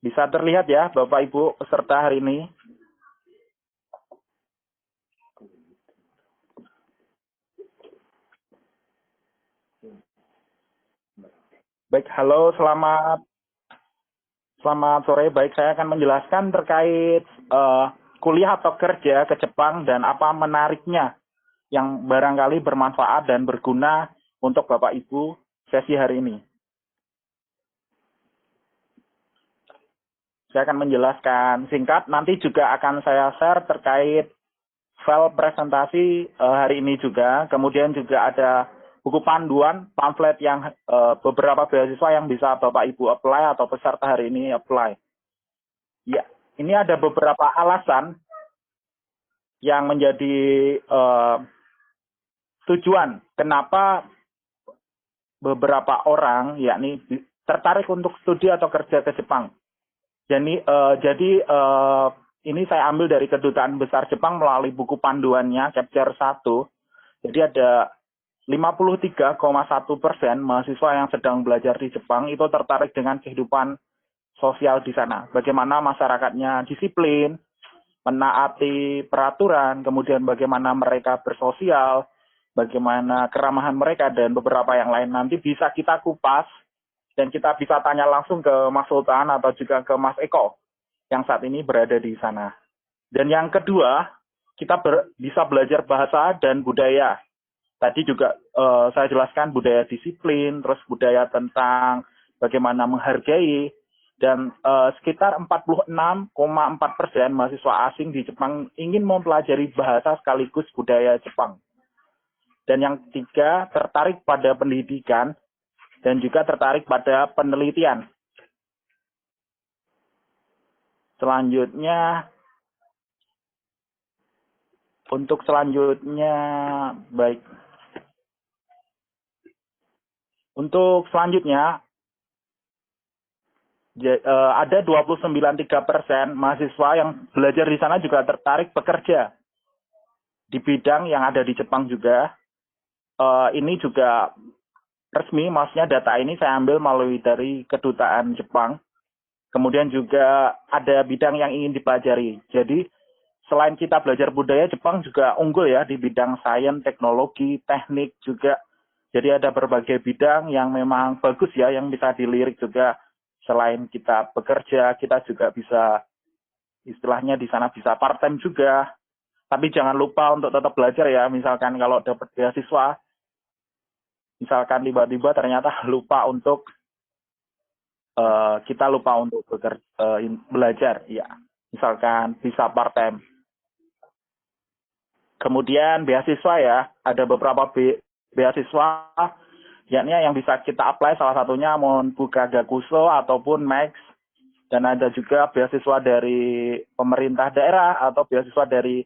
Bisa terlihat ya Bapak Ibu peserta hari ini. Baik, halo, selamat sore. Baik, saya akan menjelaskan terkait kuliah atau kerja ke Jepang dan apa menariknya yang barangkali bermanfaat dan berguna untuk Bapak Ibu sesi hari ini. Saya akan menjelaskan singkat, nanti juga akan saya share terkait file presentasi hari ini juga. Kemudian juga ada buku panduan, pamflet yang beberapa beasiswa yang bisa Bapak Ibu apply atau peserta hari ini apply. Ya, ini ada beberapa alasan yang menjadi tujuan kenapa beberapa orang yakni tertarik untuk studi atau kerja ke Jepang. Jadi ini saya ambil dari Kedutaan Besar Jepang melalui buku panduannya Chapter 1. Jadi ada 53,1% mahasiswa yang sedang belajar di Jepang itu tertarik dengan kehidupan sosial di sana. Bagaimana masyarakatnya disiplin, menaati peraturan, kemudian bagaimana mereka bersosial, bagaimana keramahan mereka, dan beberapa yang lain. Nanti bisa kita kupas dan kita bisa tanya langsung ke Mas Sultan atau juga ke Mas Eko yang saat ini berada di sana. Dan yang kedua, kita bisa belajar bahasa dan budaya. Tadi juga saya jelaskan budaya disiplin, terus budaya tentang bagaimana menghargai, dan sekitar 46,4% mahasiswa asing di Jepang ingin mempelajari bahasa sekaligus budaya Jepang. Dan yang ketiga, tertarik pada pendidikan dan juga tertarik pada penelitian. Selanjutnya, baik. Untuk selanjutnya, ada 29,3% mahasiswa yang belajar di sana juga tertarik bekerja di bidang yang ada di Jepang juga. Ini juga resmi, maksudnya data ini saya ambil melalui dari Kedutaan Jepang. Kemudian juga ada bidang yang ingin dipelajari. Jadi selain kita belajar budaya, Jepang juga unggul ya di bidang sains, teknologi, teknik juga. Jadi ada berbagai bidang yang memang bagus ya, yang bisa dilirik juga. Selain kita bekerja, kita juga bisa, istilahnya di sana bisa part-time juga. Tapi jangan lupa untuk tetap belajar ya. Misalkan kalau dapat beasiswa, misalkan tiba-tiba ternyata lupa untuk kita lupa untuk belajar, ya. Misalkan bisa part-time. Kemudian beasiswa ya, ada beberapa beasiswa yakni yang bisa kita apply, salah satunya Monbuka Gakuso ataupun Max, dan ada juga beasiswa dari pemerintah daerah atau beasiswa dari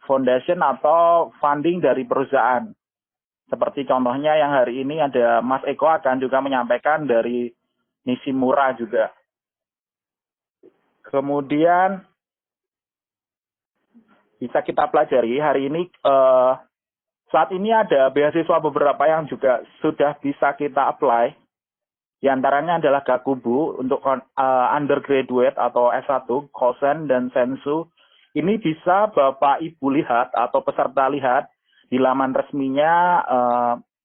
foundation atau funding dari perusahaan. Seperti contohnya yang hari ini ada Mas Eko akan juga menyampaikan dari Nishimura juga. Kemudian bisa kita pelajari hari ini, saat ini ada beasiswa beberapa yang juga sudah bisa kita apply. Di antaranya adalah Gakubu untuk undergraduate atau S1, Kosen, dan Sensu. Ini bisa Bapak Ibu lihat atau peserta lihat di laman resminya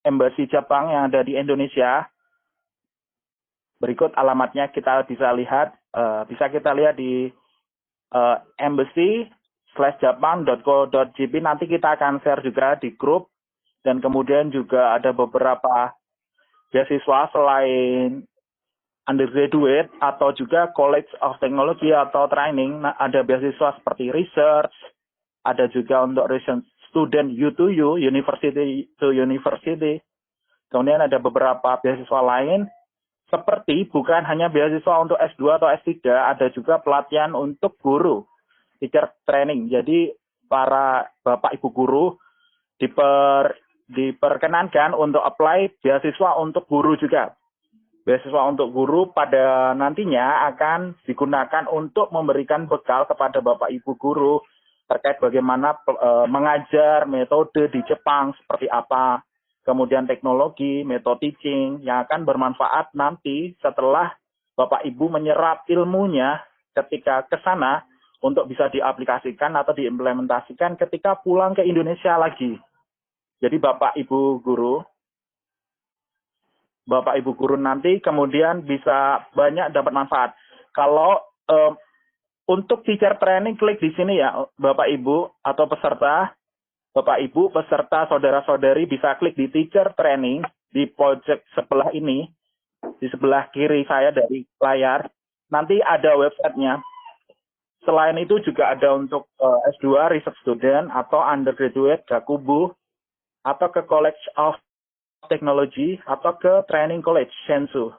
Embassy Jepang yang ada di Indonesia. Berikut alamatnya kita bisa lihat, kita lihat di embassy/japan.co.jp. Nanti kita akan share juga di grup, dan kemudian juga ada beberapa beasiswa selain undergraduate atau juga College of Technology atau training. Nah, ada beasiswa seperti research, ada juga untuk research student U2U, university to university. Kemudian ada beberapa beasiswa lain seperti bukan hanya beasiswa untuk S2 atau S3, ada juga pelatihan untuk guru, teacher training. Jadi para Bapak Ibu guru diperkenankan untuk apply beasiswa untuk guru juga. Beasiswa untuk guru pada nantinya akan digunakan untuk memberikan bekal kepada Bapak Ibu guru terkait bagaimana mengajar, metode di Jepang seperti apa, kemudian teknologi, metode teaching yang akan bermanfaat nanti setelah Bapak Ibu menyerap ilmunya ketika ke sana untuk bisa diaplikasikan atau diimplementasikan ketika pulang ke Indonesia lagi. Jadi Bapak Ibu guru nanti kemudian bisa banyak dapat manfaat. Kalau untuk teacher training, klik di sini ya, Bapak Ibu atau peserta. Bapak Ibu peserta saudara-saudari bisa klik di teacher training di pojok sebelah ini, di sebelah kiri saya dari layar. Nanti ada websitenya. Selain itu juga ada untuk S2 research student atau undergraduate Gakubu atau ke College of Technology atau ke Training College Shenzhou.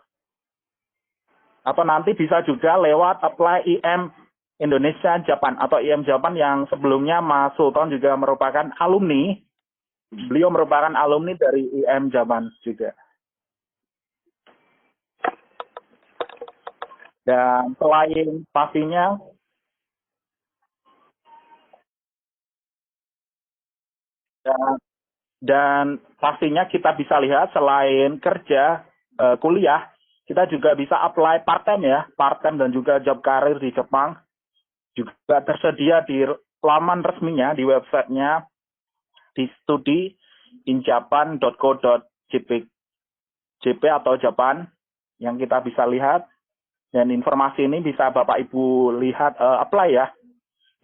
Atau nanti bisa juga lewat apply IM Indonesia Japan atau IM Japan yang sebelumnya Mas Sultan juga merupakan alumni. Beliau merupakan alumni dari IM Japan juga. Dan selain pastinya dan pastinya kita bisa lihat selain kerja kuliah, kita juga bisa apply part-time ya, part-time dan juga job karir di Jepang. Juga tersedia di laman resminya, di websitenya, di studyinjapan.co.jp atau Japan, yang kita bisa lihat. Dan informasi ini bisa Bapak Ibu lihat, apply ya.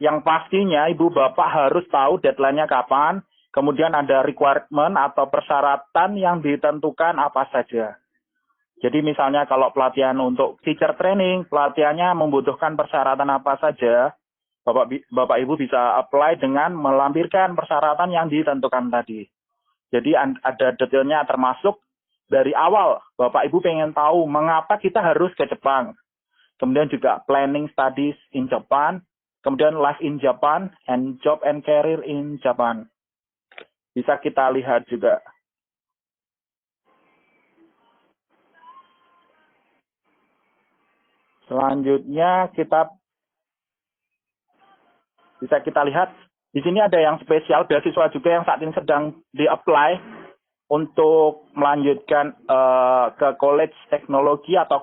Yang pastinya Ibu Bapak harus tahu deadline-nya kapan, kemudian ada requirement atau persyaratan yang ditentukan apa saja. Jadi misalnya kalau pelatihan untuk teacher training, pelatihannya membutuhkan persyaratan apa saja, Bapak Ibu bisa apply dengan melampirkan persyaratan yang ditentukan tadi. Jadi ada detailnya termasuk dari awal Bapak Ibu pengen tahu mengapa kita harus ke Jepang. Kemudian juga planning studies in Japan, kemudian life in Japan, and job and career in Japan. Bisa kita lihat juga. Selanjutnya bisa kita lihat di sini ada yang spesial beasiswa juga yang saat ini sedang di-apply untuk melanjutkan ke college teknologi atau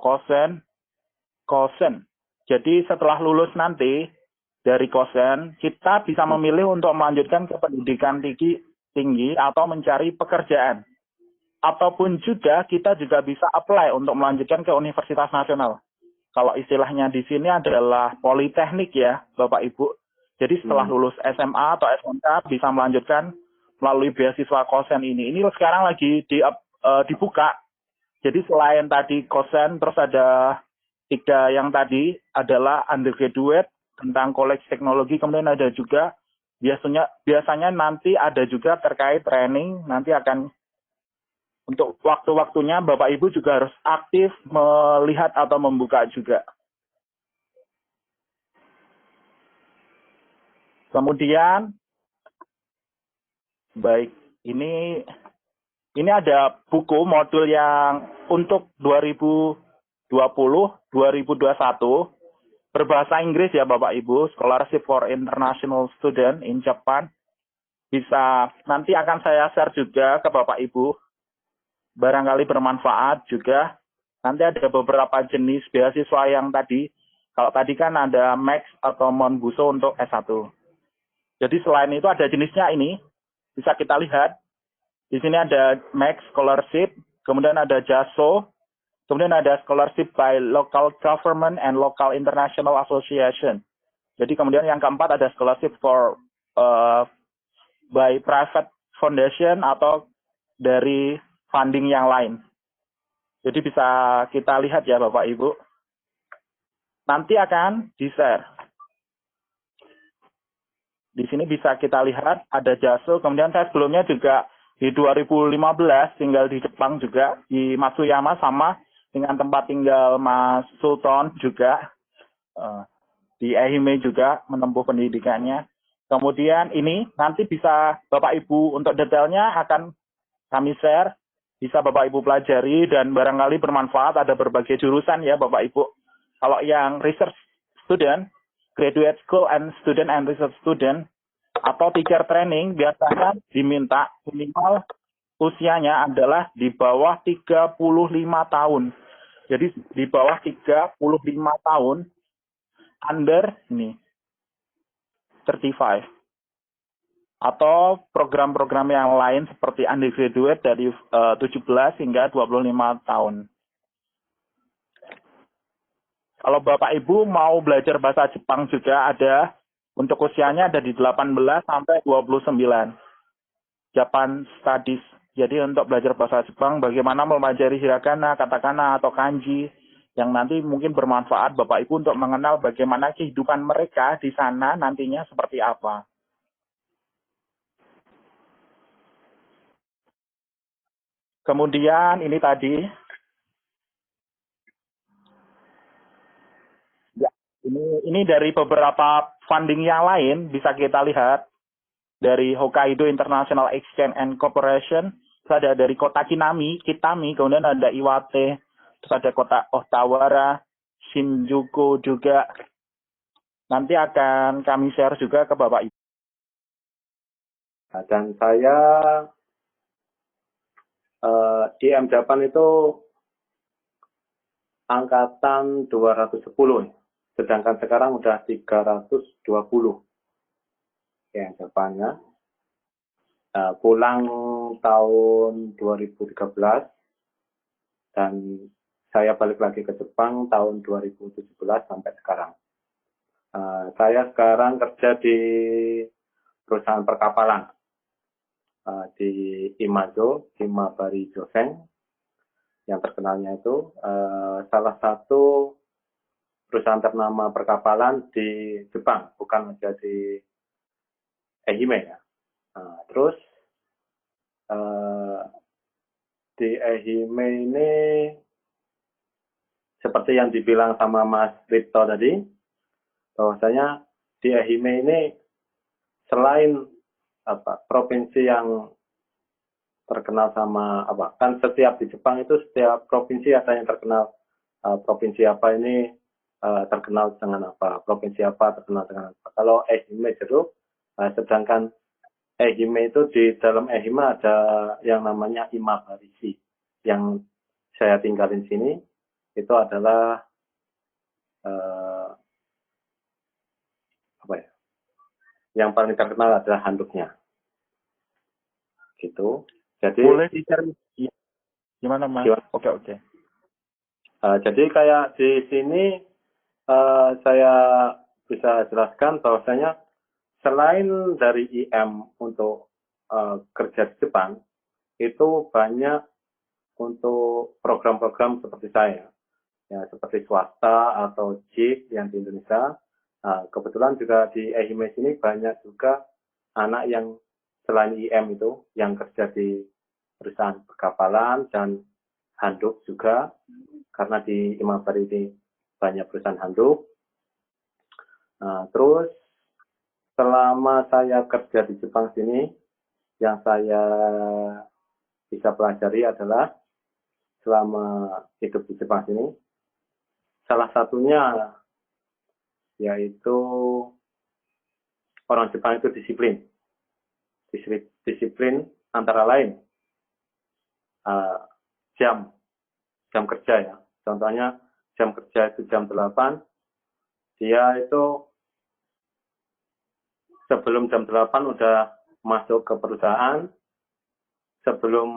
kosen. Jadi setelah lulus nanti dari kosen, kita bisa memilih untuk melanjutkan ke pendidikan tinggi atau mencari pekerjaan. Ataupun juga kita juga bisa apply untuk melanjutkan ke Universitas Nasional. Kalau istilahnya di sini adalah politeknik ya, Bapak Ibu. Jadi setelah lulus SMA atau SMK bisa melanjutkan melalui beasiswa kosen ini. Ini sekarang lagi dibuka. Jadi selain tadi kosen, terus ada 3 yang tadi adalah undergraduate tentang college teknologi, kemudian ada juga biasanya nanti ada juga terkait training, nanti akan untuk waktu-waktunya Bapak Ibu juga harus aktif melihat atau membuka juga. Kemudian, baik, ini ada buku modul yang untuk 2020-2021 berbahasa Inggris ya Bapak Ibu, Scholarship for International Student in Japan. Bisa, nanti akan saya share juga ke Bapak Ibu. Barangkali bermanfaat juga. Nanti ada beberapa jenis beasiswa yang tadi. Kalau tadi kan ada Max atau Monbuso untuk S1. Jadi selain itu ada jenisnya ini. Bisa kita lihat. Di sini ada Max Scholarship. Kemudian ada JASO. Kemudian ada Scholarship by Local Government and Local International Association. Jadi kemudian yang keempat ada Scholarship for by Private Foundation atau dari funding yang lain. Jadi bisa kita lihat ya Bapak Ibu. Nanti akan di-share. Di sini bisa kita lihat ada JASO. Kemudian saya sebelumnya juga di 2015 tinggal di Jepang juga. Di Matsuyama sama dengan tempat tinggal Mas Sultan juga. Di Ehime juga menempuh pendidikannya. Kemudian ini nanti bisa Bapak Ibu untuk detailnya akan kami share. Bisa Bapak Ibu pelajari dan barangkali bermanfaat, ada berbagai jurusan ya Bapak Ibu. Kalau yang research student, graduate school and student and research student, atau teacher training biasanya diminta minimal usianya adalah di bawah 35 tahun. Jadi di bawah 35 tahun, under ini 35. Atau program-program yang lain seperti undergraduate dari 17 hingga 25 tahun. Kalau Bapak Ibu mau belajar bahasa Jepang juga ada, untuk usianya ada di 18 sampai 29. Japan Studies. Jadi untuk belajar bahasa Jepang, bagaimana mempelajari hiragana, katakana, atau kanji, yang nanti mungkin bermanfaat Bapak Ibu untuk mengenal bagaimana kehidupan mereka di sana nantinya seperti apa. Kemudian ini tadi, ya, ini dari beberapa funding yang lain bisa kita lihat dari Hokkaido International Exchange and Corporation, terus ada dari kota Kitami, kemudian ada Iwate, terus ada kota Ohtawara, Shinjuku juga. Nanti akan kami share juga ke Bapak Ibu. Dan saya IM Japan itu angkatan 210, sedangkan sekarang udah 320 IM Japannya. Pulang tahun 2013 dan saya balik lagi ke Jepang tahun 2017 sampai sekarang. Saya sekarang kerja di perusahaan perkapalan di Imazo, Himabari Joseng, yang terkenalnya itu salah satu perusahaan ternama perkapalan di Jepang, bukan saja di Ehime ya. Terus di Ehime ini seperti yang dibilang sama Mas Ripto tadi, bahwasanya di Ehime ini selain provinsi yang terkenal sama kan setiap di Jepang itu setiap provinsi ada yang terkenal, provinsi apa ini terkenal dengan apa, provinsi apa terkenal dengan apa. Kalau Ehime jeruk, sedangkan Ehime itu di dalam Ehime ada yang namanya Imabarishi. Yang saya tinggalin sini itu adalah yang paling terkenal adalah handuknya. Gitu. Jadi boleh share gimana Mas? Oke. Jadi kayak di sini saya bisa jelaskan bahwasanya selain dari IM untuk kerja di Jepang, itu banyak untuk program-program seperti saya, ya seperti swasta atau JIP yang di Indonesia. Kebetulan juga di Ehime sini banyak juga anak yang selain IM itu yang kerja di perusahaan perkapalan dan handuk juga, karena di Imabari ini banyak perusahaan handuk. Terus selama saya kerja di Jepang sini, yang saya bisa pelajari adalah selama hidup di Jepang sini, salah satunya yaitu orang Jepang itu disiplin. Disiplin antara lain jam kerja ya. Contohnya jam kerja itu jam 8, dia itu sebelum jam 8 udah masuk ke perusahaan, sebelum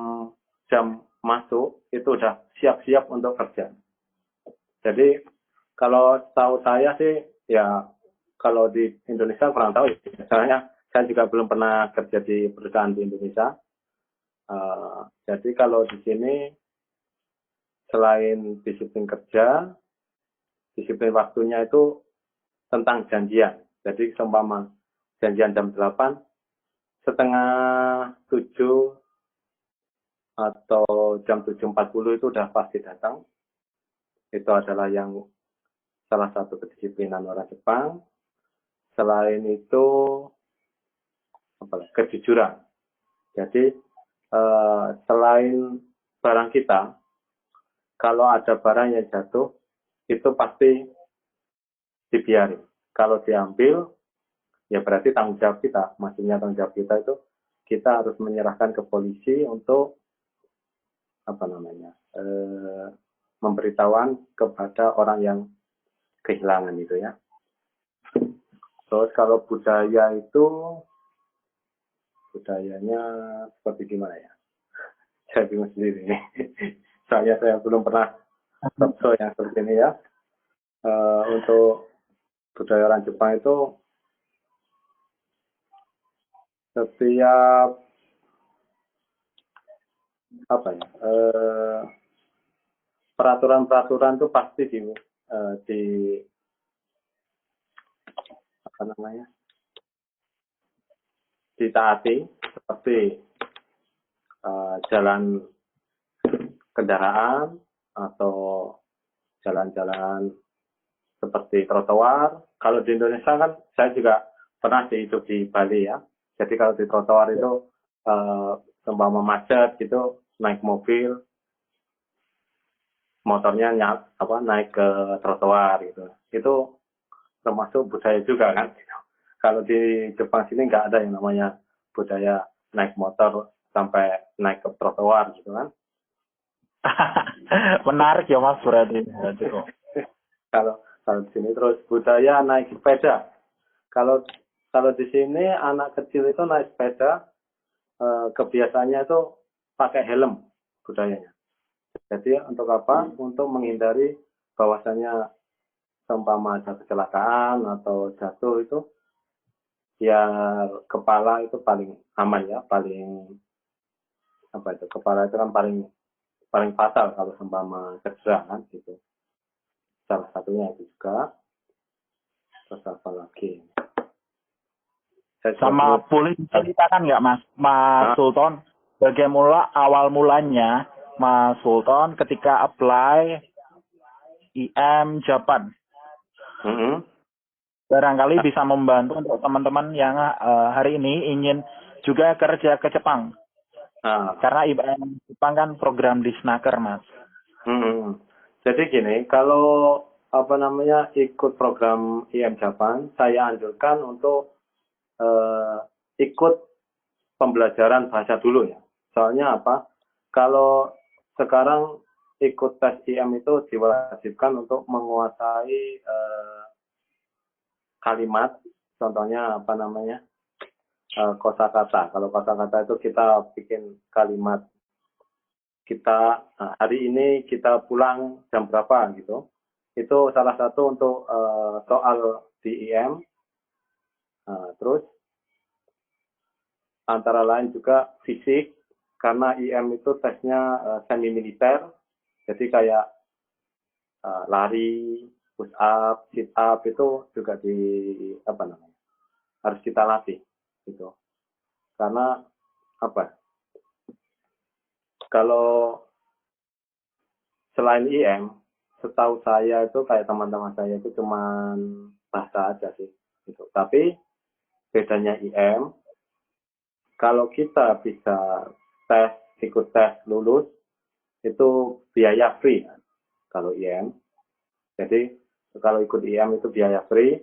jam masuk itu udah siap-siap untuk kerja. Jadi kalau tahu saya sih ya, kalau di Indonesia kurang tahu ya. Soalnya saya juga belum pernah kerja di perusahaan di Indonesia. Jadi kalau di sini selain disiplin kerja, disiplin waktunya itu tentang janjian. Jadi seumpama janjian jam 8, setengah 7 atau jam 7.40 itu udah pasti datang. Itu adalah yang salah satu kedisiplinan orang Jepang. Selain itu kejujuran. Jadi selain barang kita, kalau ada barang yang jatuh, itu pasti dibiarin. Kalau diambil, ya berarti tanggung jawab kita. Maksudnya tanggung jawab kita itu kita harus menyerahkan ke polisi untuk memberitahuan kepada orang yang kehilangan itu ya. Terus kalau budaya itu budayanya seperti gimana ya? Saya bingung sendiri nih. Soalnya saya belum pernah talkshow yang seperti ini ya. Untuk budaya orang Jepang itu setiap apa ya? Peraturan-peraturan itu pasti di apa namanya? Ditaati seperti jalan kendaraan atau jalan-jalan seperti trotoar. Kalau di Indonesia kan saya juga pernah hidup di Bali ya. Jadi kalau di trotoar itu seumpama macet gitu, naik mobil, motornya naik ke trotoar gitu. Itu termasuk budaya juga kan. Kalau di Jepang sini nggak ada yang namanya budaya naik motor sampai naik ke trotoar gitu kan. Menarik ya Mas berarti. Kalau di sini terus budaya naik sepeda. Kalau di sini anak kecil itu naik sepeda kebiasaannya itu pakai helm budayanya. Jadi untuk apa? Untuk menghindari bahwasanya seumpama ada kecelakaan atau jatuh itu ya kepala itu paling aman ya, paling apa itu, kepala itu kan paling fatal kalau seumpama cedera kan gitu. Salah satunya itu juga. Terus apa lagi? Sama boleh diceritakan nggak Mas Sultan, bagaimana awal mulanya Mas Sultan ketika apply IM Japan? Barangkali bisa membantu untuk teman-teman yang hari ini ingin juga kerja ke Jepang. Karena IM Jepang kan program di Snaker, Mas. Jadi gini, kalau apa namanya ikut program IM Japan, saya anjurkan untuk ikut pembelajaran bahasa dulu ya. Soalnya apa? Kalau sekarang ikut tes IM itu diwajibkan untuk menguasai kalimat, contohnya apa namanya, kosakata. Kalau kosakata itu kita bikin kalimat, kita hari ini kita pulang jam berapa gitu. Itu salah satu untuk soal di IM. Terus antara lain juga fisik, karena IM itu tesnya semi militer, jadi kayak lari, push up, sit up itu juga harus kita latih gitu. Karena apa? Kalau selain IM, setahu saya itu kayak teman-teman saya itu cuman bahasa aja sih gitu. Tapi bedanya IM, kalau kita bisa ikut tes lulus itu biaya free kalau IM. Jadi kalau ikut IM itu biaya free.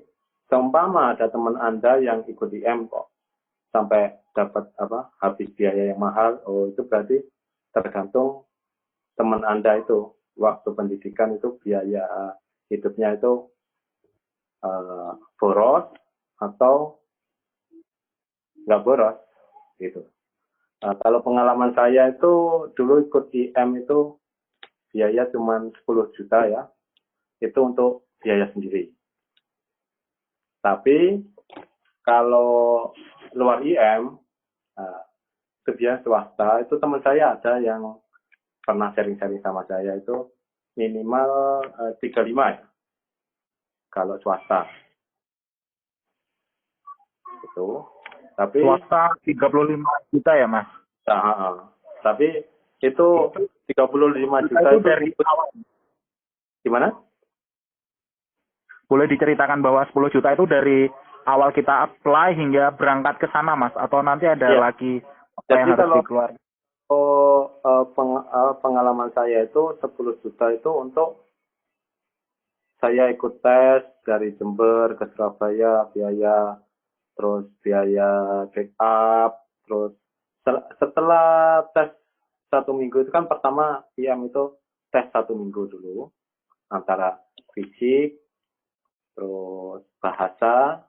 Seumpama ada teman Anda yang ikut IM kok sampai dapat habis biaya yang mahal, itu berarti tergantung teman Anda itu waktu pendidikan itu biaya hidupnya itu boros atau nggak boros gitu. Kalau pengalaman saya itu dulu ikut IM itu biaya cuma 10 juta ya, itu untuk biaya sendiri. Tapi kalau luar IM, itu biaya swasta, itu teman saya ada yang pernah sharing-sharing sama saya itu minimal 35 ya, kalau swasta. Itu. Tapi swasta 35 juta ya, Mas? Tapi itu 35 juta itu dari awal. Gimana? Boleh diceritakan bahwa 10 juta itu dari awal kita apply hingga berangkat ke sana, Mas? Atau nanti ada lagi apa yang harus dikeluarkan? Pengalaman saya itu 10 juta itu untuk saya ikut tes dari Jember ke Surabaya, biaya, terus biaya check up, terus setelah tes 1 minggu itu kan pertama IM itu tes 1 minggu dulu antara fisik, terus bahasa,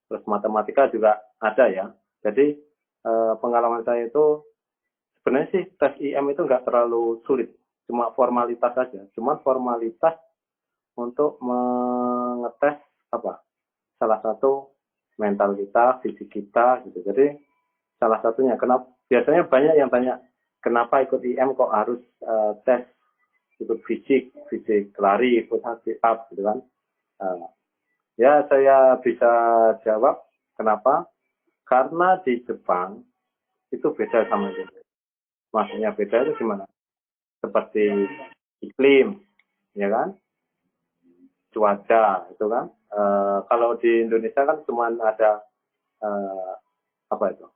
terus matematika juga ada ya. Jadi pengalaman saya itu sebenarnya sih tes IM itu nggak terlalu sulit, cuma formalitas saja. Cuma formalitas untuk mengetes apa? Salah satu mental kita, fisik kita gitu. Jadi salah satunya kenapa biasanya banyak yang tanya kenapa ikut IM kok harus tes ikut fisik lari, ikut sit up gitu kan. Ya saya bisa jawab kenapa? Karena di Jepang itu beda sama Indonesia. Maksudnya beda itu gimana? Seperti iklim, ya kan? Cuaca itu kan. Kalau di Indonesia kan cuma ada apa itu?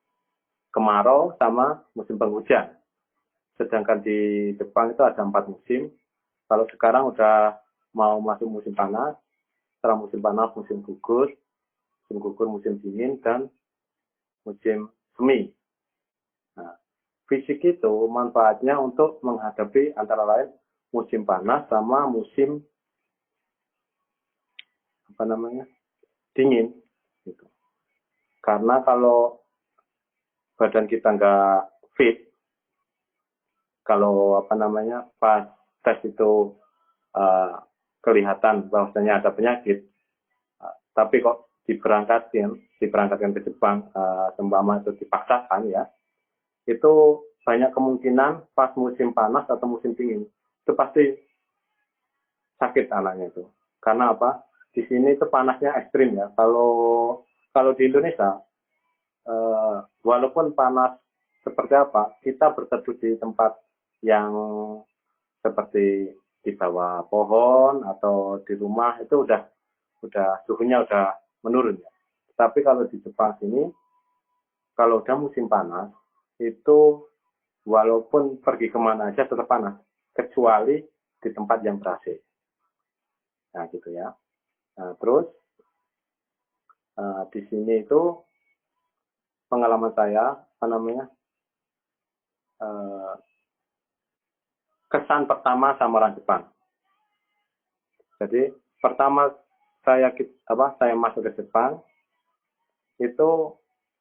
Kemarau sama musim penghujan. Sedangkan di Jepang itu ada 4 musim. Kalau sekarang udah mau masuk musim panas, setelah musim panas musim gugur, musim dingin, dan musim semi. Nah, fisik itu manfaatnya untuk menghadapi antara lain musim panas sama musim apa namanya dingin. Gitu. Karena kalau badan kita nggak fit, kalau apa namanya pas tes itu kelihatan bahwasanya ada penyakit, tapi kok diberangkatkan ke Jepang, seumpama itu dipaksakan ya, itu banyak kemungkinan pas musim panas atau musim dingin itu pasti sakit anaknya itu. Karena apa? Di sini itu panasnya ekstrim ya. Kalau di Indonesia, walaupun panas seperti apa, kita berteduh di tempat yang seperti di bawah pohon atau di rumah itu udah suhunya udah menurun ya. Tapi kalau di Jepang sini, kalau udah musim panas, itu walaupun pergi kemana aja tetap panas, kecuali di tempat yang ber-AC. Nah gitu ya. Nah, terus di sini itu pengalaman saya, apa namanya, kesan pertama sama orang Jepang. Jadi pertama saya masuk ke Jepang, itu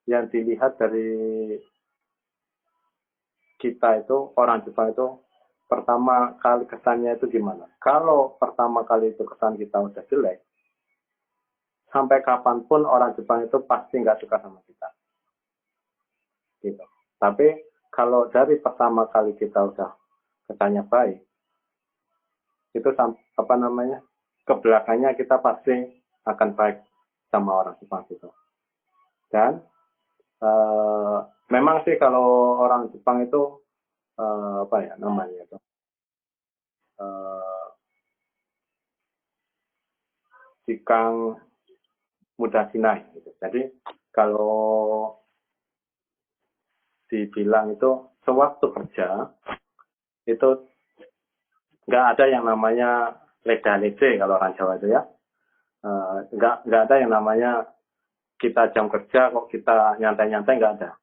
yang dilihat dari kita itu, orang Jepang itu, pertama kali kesannya itu gimana? Kalau pertama kali itu kesan kita udah jelek, sampai kapanpun orang Jepang itu pasti nggak suka sama kita. Gitu. Tapi kalau dari pertama kali kita udah kesannya baik, itu apa namanya, ke belakangnya kita pasti akan baik sama orang Jepang itu. Dan memang sih kalau orang Jepang itu apa ya namanya itu, Jikang mudah sinai gitu. Jadi kalau dibilang itu sewaktu kerja itu nggak ada yang namanya leda-lede kalau orang Jawa itu ya. Nggak ada yang namanya kita jam kerja kok kita nyantai-nyantai, nggak ada.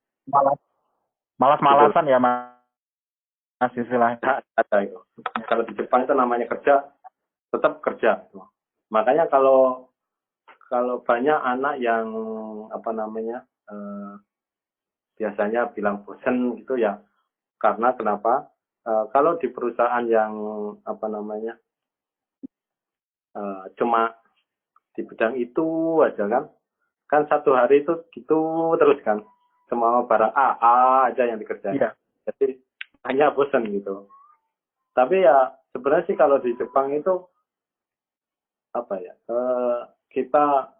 Malas-malasan ya Mas istilahnya. Nggak ada itu. Kalau di Jepang itu namanya kerja, tetap kerja. Makanya kalau banyak anak yang apa namanya biasanya bilang bosen gitu ya, karena kenapa? Kalau di perusahaan yang apa namanya cuma di bidang itu aja kan satu hari itu gitu terus kan, semua barang A aja yang dikerjain. Iya. Jadi hanya bosen gitu. Tapi ya sebenarnya sih kalau di Jepang itu apa ya, kita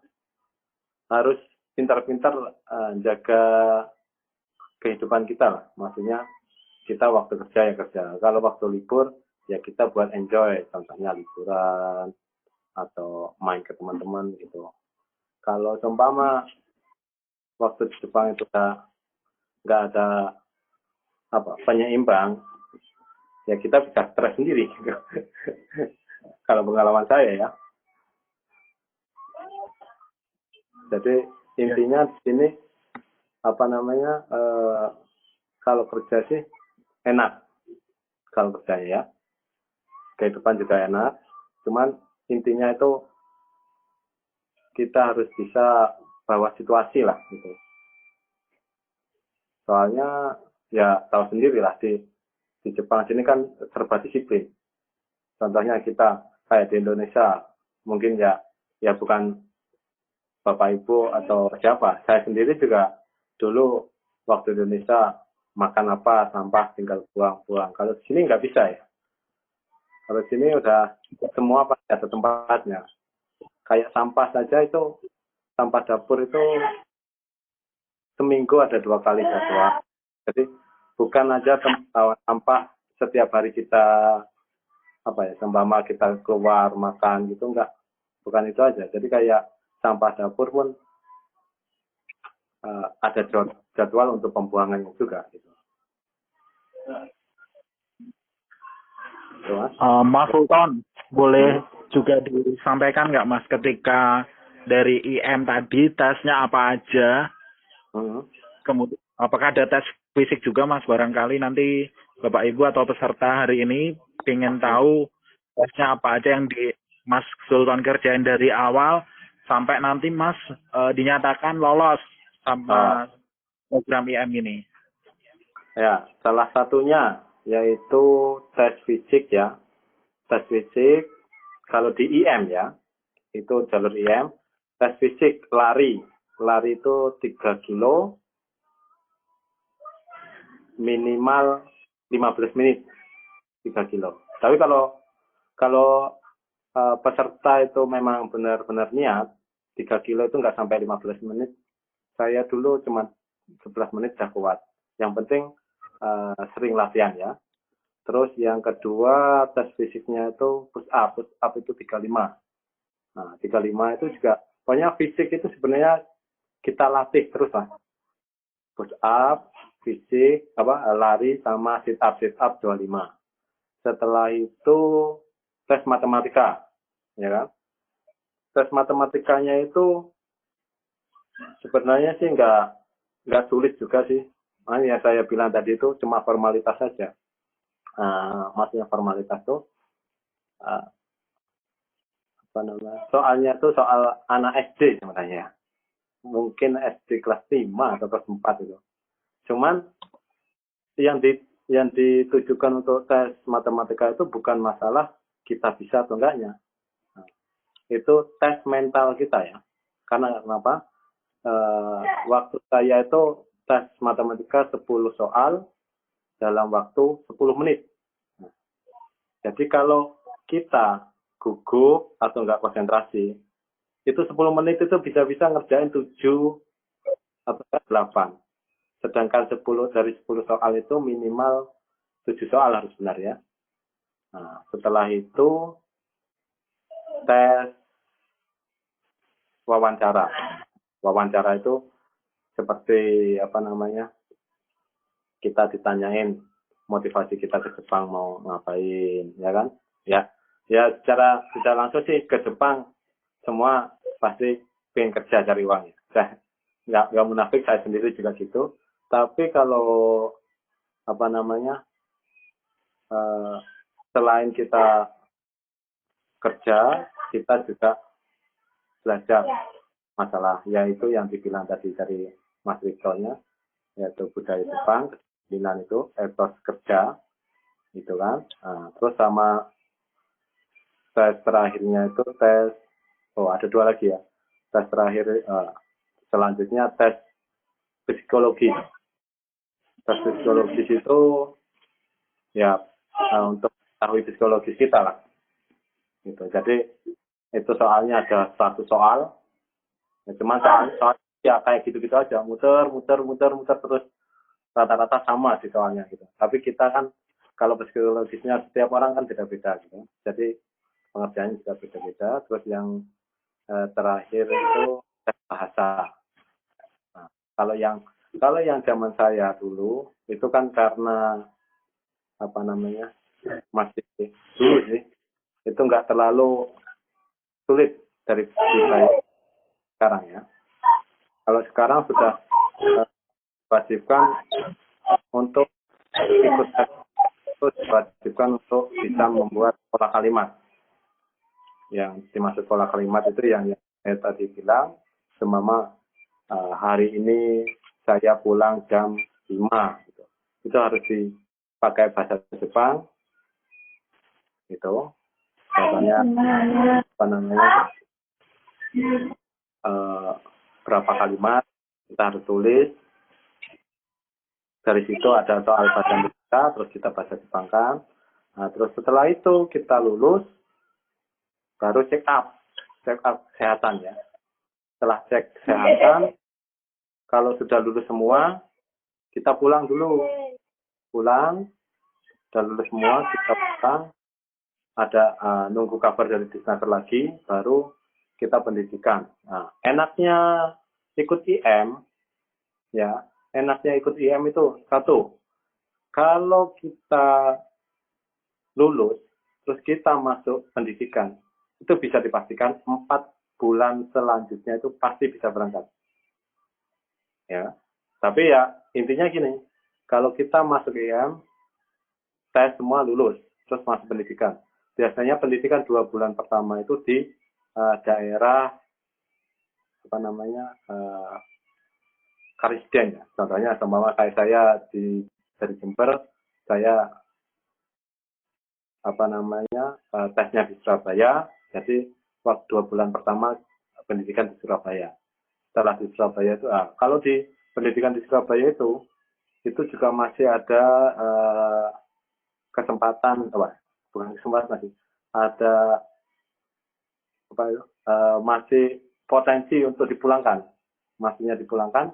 harus pintar-pintar jaga kehidupan kita lah. Maksudnya kita waktu kerja ya kerja. Kalau waktu libur ya kita buat enjoy. Contohnya liburan atau main ke teman-teman gitu. Kalau seumpama waktu di Jepang itu nggak ada penyeimbang, ya kita bisa stres sendiri. Kalau pengalaman saya ya. Jadi intinya di sini apa namanya kalau kerja sih enak kalau kerjanya ya. kehidupan juga enak. Cuman intinya itu kita harus bisa bawa situasi lah gitu. Soalnya ya tahu sendiri lah di Jepang sini kan serba disiplin. Contohnya kita kayak di Indonesia mungkin ya bukan Bapak Ibu atau siapa. Saya sendiri juga dulu waktu di Indonesia makan apa sampah tinggal buang-buang. Kalau di sini nggak bisa ya. Kalau di sini udah semua pasti ada tempatnya. Kayak sampah saja itu, sampah dapur itu seminggu ada 2 kali jadwal. Jadi bukan aja sampah setiap hari kita sembama kita keluar makan gitu, enggak. Bukan itu aja. Jadi kayak sampah dapur pun ada jadwal untuk pembuangannya juga gitu. Mas Sultan, boleh juga disampaikan nggak Mas ketika dari IM tadi tesnya apa aja? Kemudian apakah ada tes fisik juga Mas? Barangkali nanti Bapak Ibu atau peserta hari ini ingin tahu tesnya apa aja yang di Mas Sultan kerjain dari awal sampai nanti Mas dinyatakan lolos sama program IM ini. Ya, salah satunya yaitu tes fisik ya. Tes fisik kalau di IM ya, itu jalur IM. Tes fisik lari. Lari itu 3 kilo minimal 15 menit 3 kilo. Tapi kalau peserta itu memang benar-benar niat 3 kilo itu nggak sampai 15 menit. Saya dulu cuma 11 menit sudah kuat. Yang penting sering latihan ya. Terus yang kedua tes fisiknya itu push up itu 35. Nah, 35 itu juga pokoknya fisik itu sebenarnya kita latih terus lah. Push up, fisik, lari sama sit up 25. Setelah itu tes matematika, ya kan? Tes matematikanya itu sebenarnya sih nggak sulit juga sih. Yang saya bilang tadi itu cuma formalitas saja. Maksudnya formalitas tuh soalnya tuh soal anak SD sebenarnya. Mungkin SD kelas 5 atau kelas 4 itu. Cuman yang ditujukan untuk tes matematika itu bukan masalah kita bisa atau enggaknya. Itu tes mental kita ya. Karena kenapa? Waktu saya itu tes matematika 10 soal dalam waktu 10 menit. Jadi kalau kita gugup atau enggak konsentrasi, itu 10 menit itu bisa-bisa ngerjain 7 atau 8. Sedangkan 10 dari 10 soal itu minimal 7 soal harus benar ya. Nah, setelah itu tes wawancara. Wawancara itu seperti kita ditanyain motivasi kita ke Jepang mau ngapain, ya kan? Ya secara tidak langsung sih ke Jepang semua pasti pengen kerja cari uang ya. Saya nggak munafik, saya sendiri juga gitu. Tapi kalau selain kita kerja, kita juga belajar masalah, yaitu yang dibilang tadi dari Mas Victornya, yaitu budaya Jepang, kedisiplinan itu, etos kerja, gitu kan. Terus sama tes terakhirnya itu ada 2 lagi ya. Tes terakhir selanjutnya tes psikologi. Tes psikologis itu ya untuk mengetahui psikologis kita lah. Gitu. Jadi itu soalnya ada 100 soal. Ya, cuman soal ya kayak gitu-gitu aja, muter terus rata-rata sama di soalnya gitu. Tapi kita kan kalau psikologisnya setiap orang kan beda-beda gitu. Jadi pengerjaannya juga beda-beda. Terus yang terakhir itu tes bahasa. Nah, kalau yang zaman saya dulu itu kan karena masih dulu sih, itu nggak terlalu sulit dari saya sekarang ya. Kalau sekarang sudah wajibkan untuk ikut tes itu diwajibkan untuk bisa membuat pola kalimat. Yang dimaksud pola kalimat itu yang saya tadi bilang, semama hari ini saya pulang jam 5. Gitu. Itu harus dipakai bahasa Jepang. Itu contohnya apa namanya berapa kalimat kita harus tulis. Dari situ ada soal bahasa Indonesia, terus kita bahasa Jepangkan. Nah, terus setelah itu kita lulus, baru check up kesehatan ya. Setelah cek kesehatan, kalau sudah lulus semua, kita pulang dulu. Pulang, sudah lulus semua, kita pulang. Ada nunggu kabar dari disnaker lagi, baru kita pendidikan. Nah, enaknya ikut IM, ya, enaknya ikut IM itu satu, kalau kita lulus, terus kita masuk pendidikan, itu bisa dipastikan 4 bulan selanjutnya itu pasti bisa berangkat. Ya, tapi ya intinya gini, kalau kita masuk IM, tes semua lulus, terus masuk pendidikan. Biasanya pendidikan 2 bulan pertama itu di daerah apa namanya Karisden ya. Contohnya seumpama kayak saya dari Jember, saya apa namanya tesnya di Surabaya, jadi waktu 2 bulan pertama pendidikan di Surabaya. Setelah di Surabaya itu, kalau di pendidikan di Surabaya itu juga masih ada kesempatan, bukan kesempatan sih, ada apa itu, masih potensi untuk dipulangkan, maksudnya dipulangkan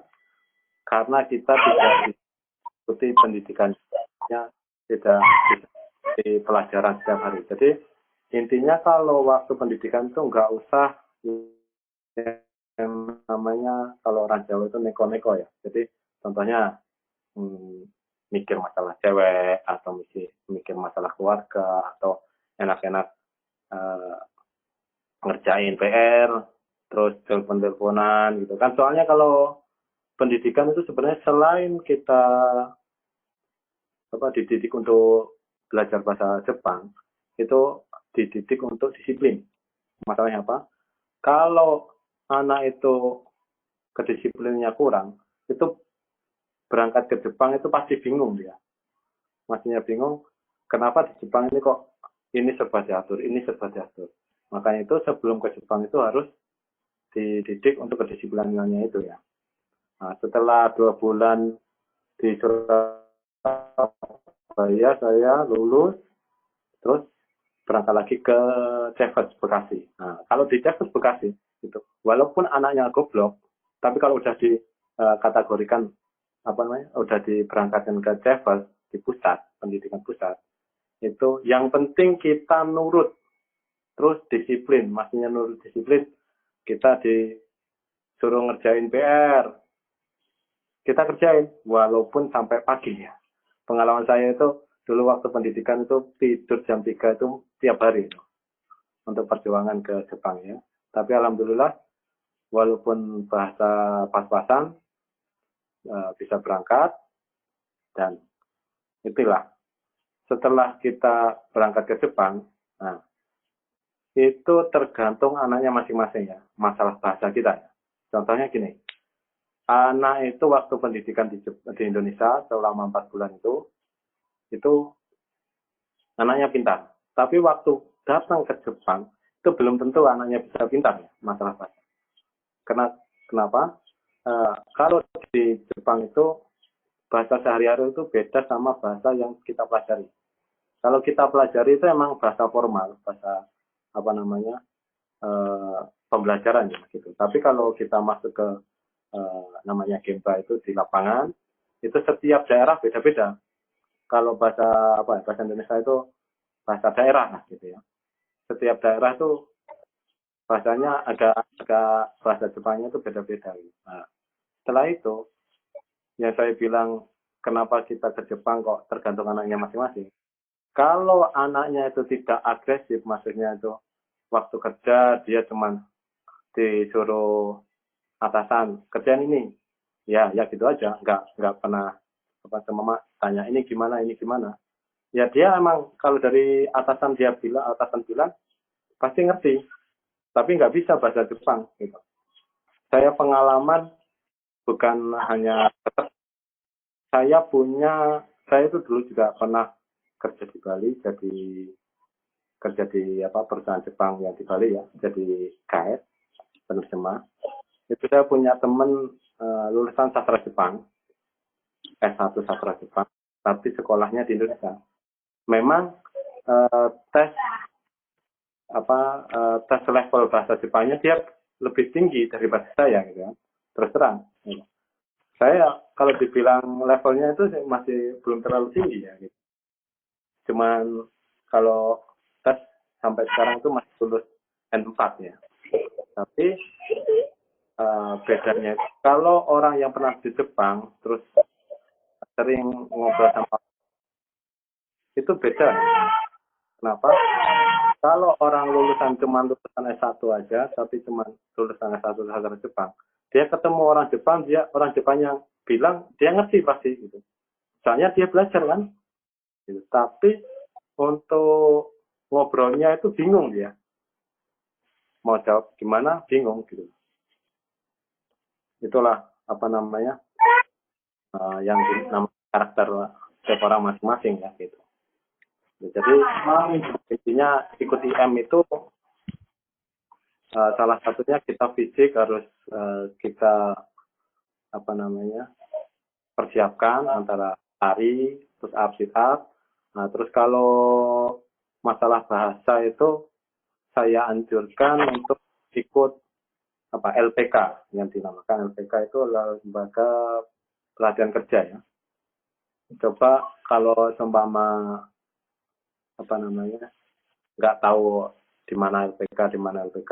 karena kita tidak diikuti pendidikannya, tidak di pelajaran setiap hari. Jadi intinya kalau waktu pendidikan itu nggak usah yang namanya kalau orang Jawa itu neko-neko ya. Jadi contohnya mikir masalah cewek atau mikir masalah keluarga atau enak-enak ngerjain PR terus telepon-teleponan gitu kan. Soalnya kalau pendidikan itu sebenarnya selain kita dididik untuk belajar bahasa Jepang, itu dididik untuk disiplin. Masalahnya apa? Kalau anak itu kedisiplinnya kurang, itu berangkat ke Jepang itu pasti bingung dia. Maksudnya bingung, kenapa di Jepang ini kok ini serba diatur, ini serba diatur. Makanya itu sebelum ke Jepang itu harus dididik untuk kedisiplinannya itu ya. Nah, setelah 2 bulan di Surabaya saya lulus, terus berangkat lagi ke Cefes Bekasi. Nah, kalau di Cefes Bekasi itu, walaupun anaknya goblok, tapi kalau udah dikategorikan udah diberangkatkan ke Cefes di pusat, pendidikan pusat, itu yang penting kita nurut, terus disiplin. Maksudnya nurut disiplin, kita disuruh ngerjain PR, kita kerjain walaupun sampai pagi ya. Pengalaman saya itu dulu waktu pendidikan itu tidur jam 3 itu tiap hari itu, untuk perjuangan ke Jepang ya. Tapi alhamdulillah walaupun bahasa pas-pasan bisa berangkat, dan itulah setelah kita berangkat ke Jepang, nah itu tergantung anaknya masing-masing ya, masalah bahasa kita ya. Contohnya gini, anak itu waktu pendidikan di Indonesia selama 4 bulan itu anaknya pintar. Tapi waktu datang ke Jepang, itu belum tentu anaknya bisa pintar ya, masalah bahasa. Kenapa? Kalau di Jepang itu bahasa sehari-hari itu beda sama bahasa yang kita pelajari. Kalau kita pelajari itu emang bahasa formal, bahasa pembelajaran ya gitu. Tapi kalau kita masuk ke namanya Gemba itu di lapangan, itu setiap daerah beda-beda. Kalau bahasa Indonesia itu bahasa daerah lah gitu ya. Setiap daerah itu bahasanya agak bahasa Jepangnya itu beda-beda. Nah, setelah itu yang saya bilang kenapa kita ke Jepang kok tergantung anaknya masing-masing. Kalau anaknya itu tidak agresif, maksudnya itu waktu kerja dia cuma disuruh atasan kerjaan ini, ya gitu aja, nggak pernah sama tanya ini gimana, ya dia emang kalau dari atasan bilang pasti ngerti, tapi nggak bisa bahasa Jepang gitu. Saya pengalaman bukan hanya saya itu dulu juga pernah kerja di Bali, kerja di perusahaan Jepang yang di Bali ya, jadi guide penerjemah. Itu saya punya teman lulusan sastra Jepang, S1 sastra Jepang, tapi sekolahnya di Indonesia. Memang tes tes level bahasa Jepangnya dia lebih tinggi daripada saya gitu ya. Terus terang. Saya kalau dibilang levelnya itu masih belum terlalu tinggi ya gitu. Cuman kalau tes sampai sekarang itu masih lulus N4 ya. Tapi bedanya kalau orang yang pernah di Jepang terus sering ngobrol sama itu beda. Kenapa? Kalau orang lulusan S1 aja, tapi cuma lulusan S1 sastra Jepang, dia ketemu orang Jepang, orang Jepang yang bilang dia ngerti pasti gitu. Soalnya dia belajar kan. Gitu. Tapi untuk ngobrolnya itu bingung dia. Mau jawab gimana? Bingung gitu. Itulah yang nama karakter setiap orang masing-masing ya gitu. Jadi intinya ikut IM itu salah satunya kita fisik harus kita persiapkan antara tari terus sit up. Nah terus kalau masalah bahasa itu saya anjurkan untuk ikut LPK yang dinamakan LPK itu adalah lembaga pelatihan kerja ya. Coba kalau seumpama nggak tahu di mana LPK,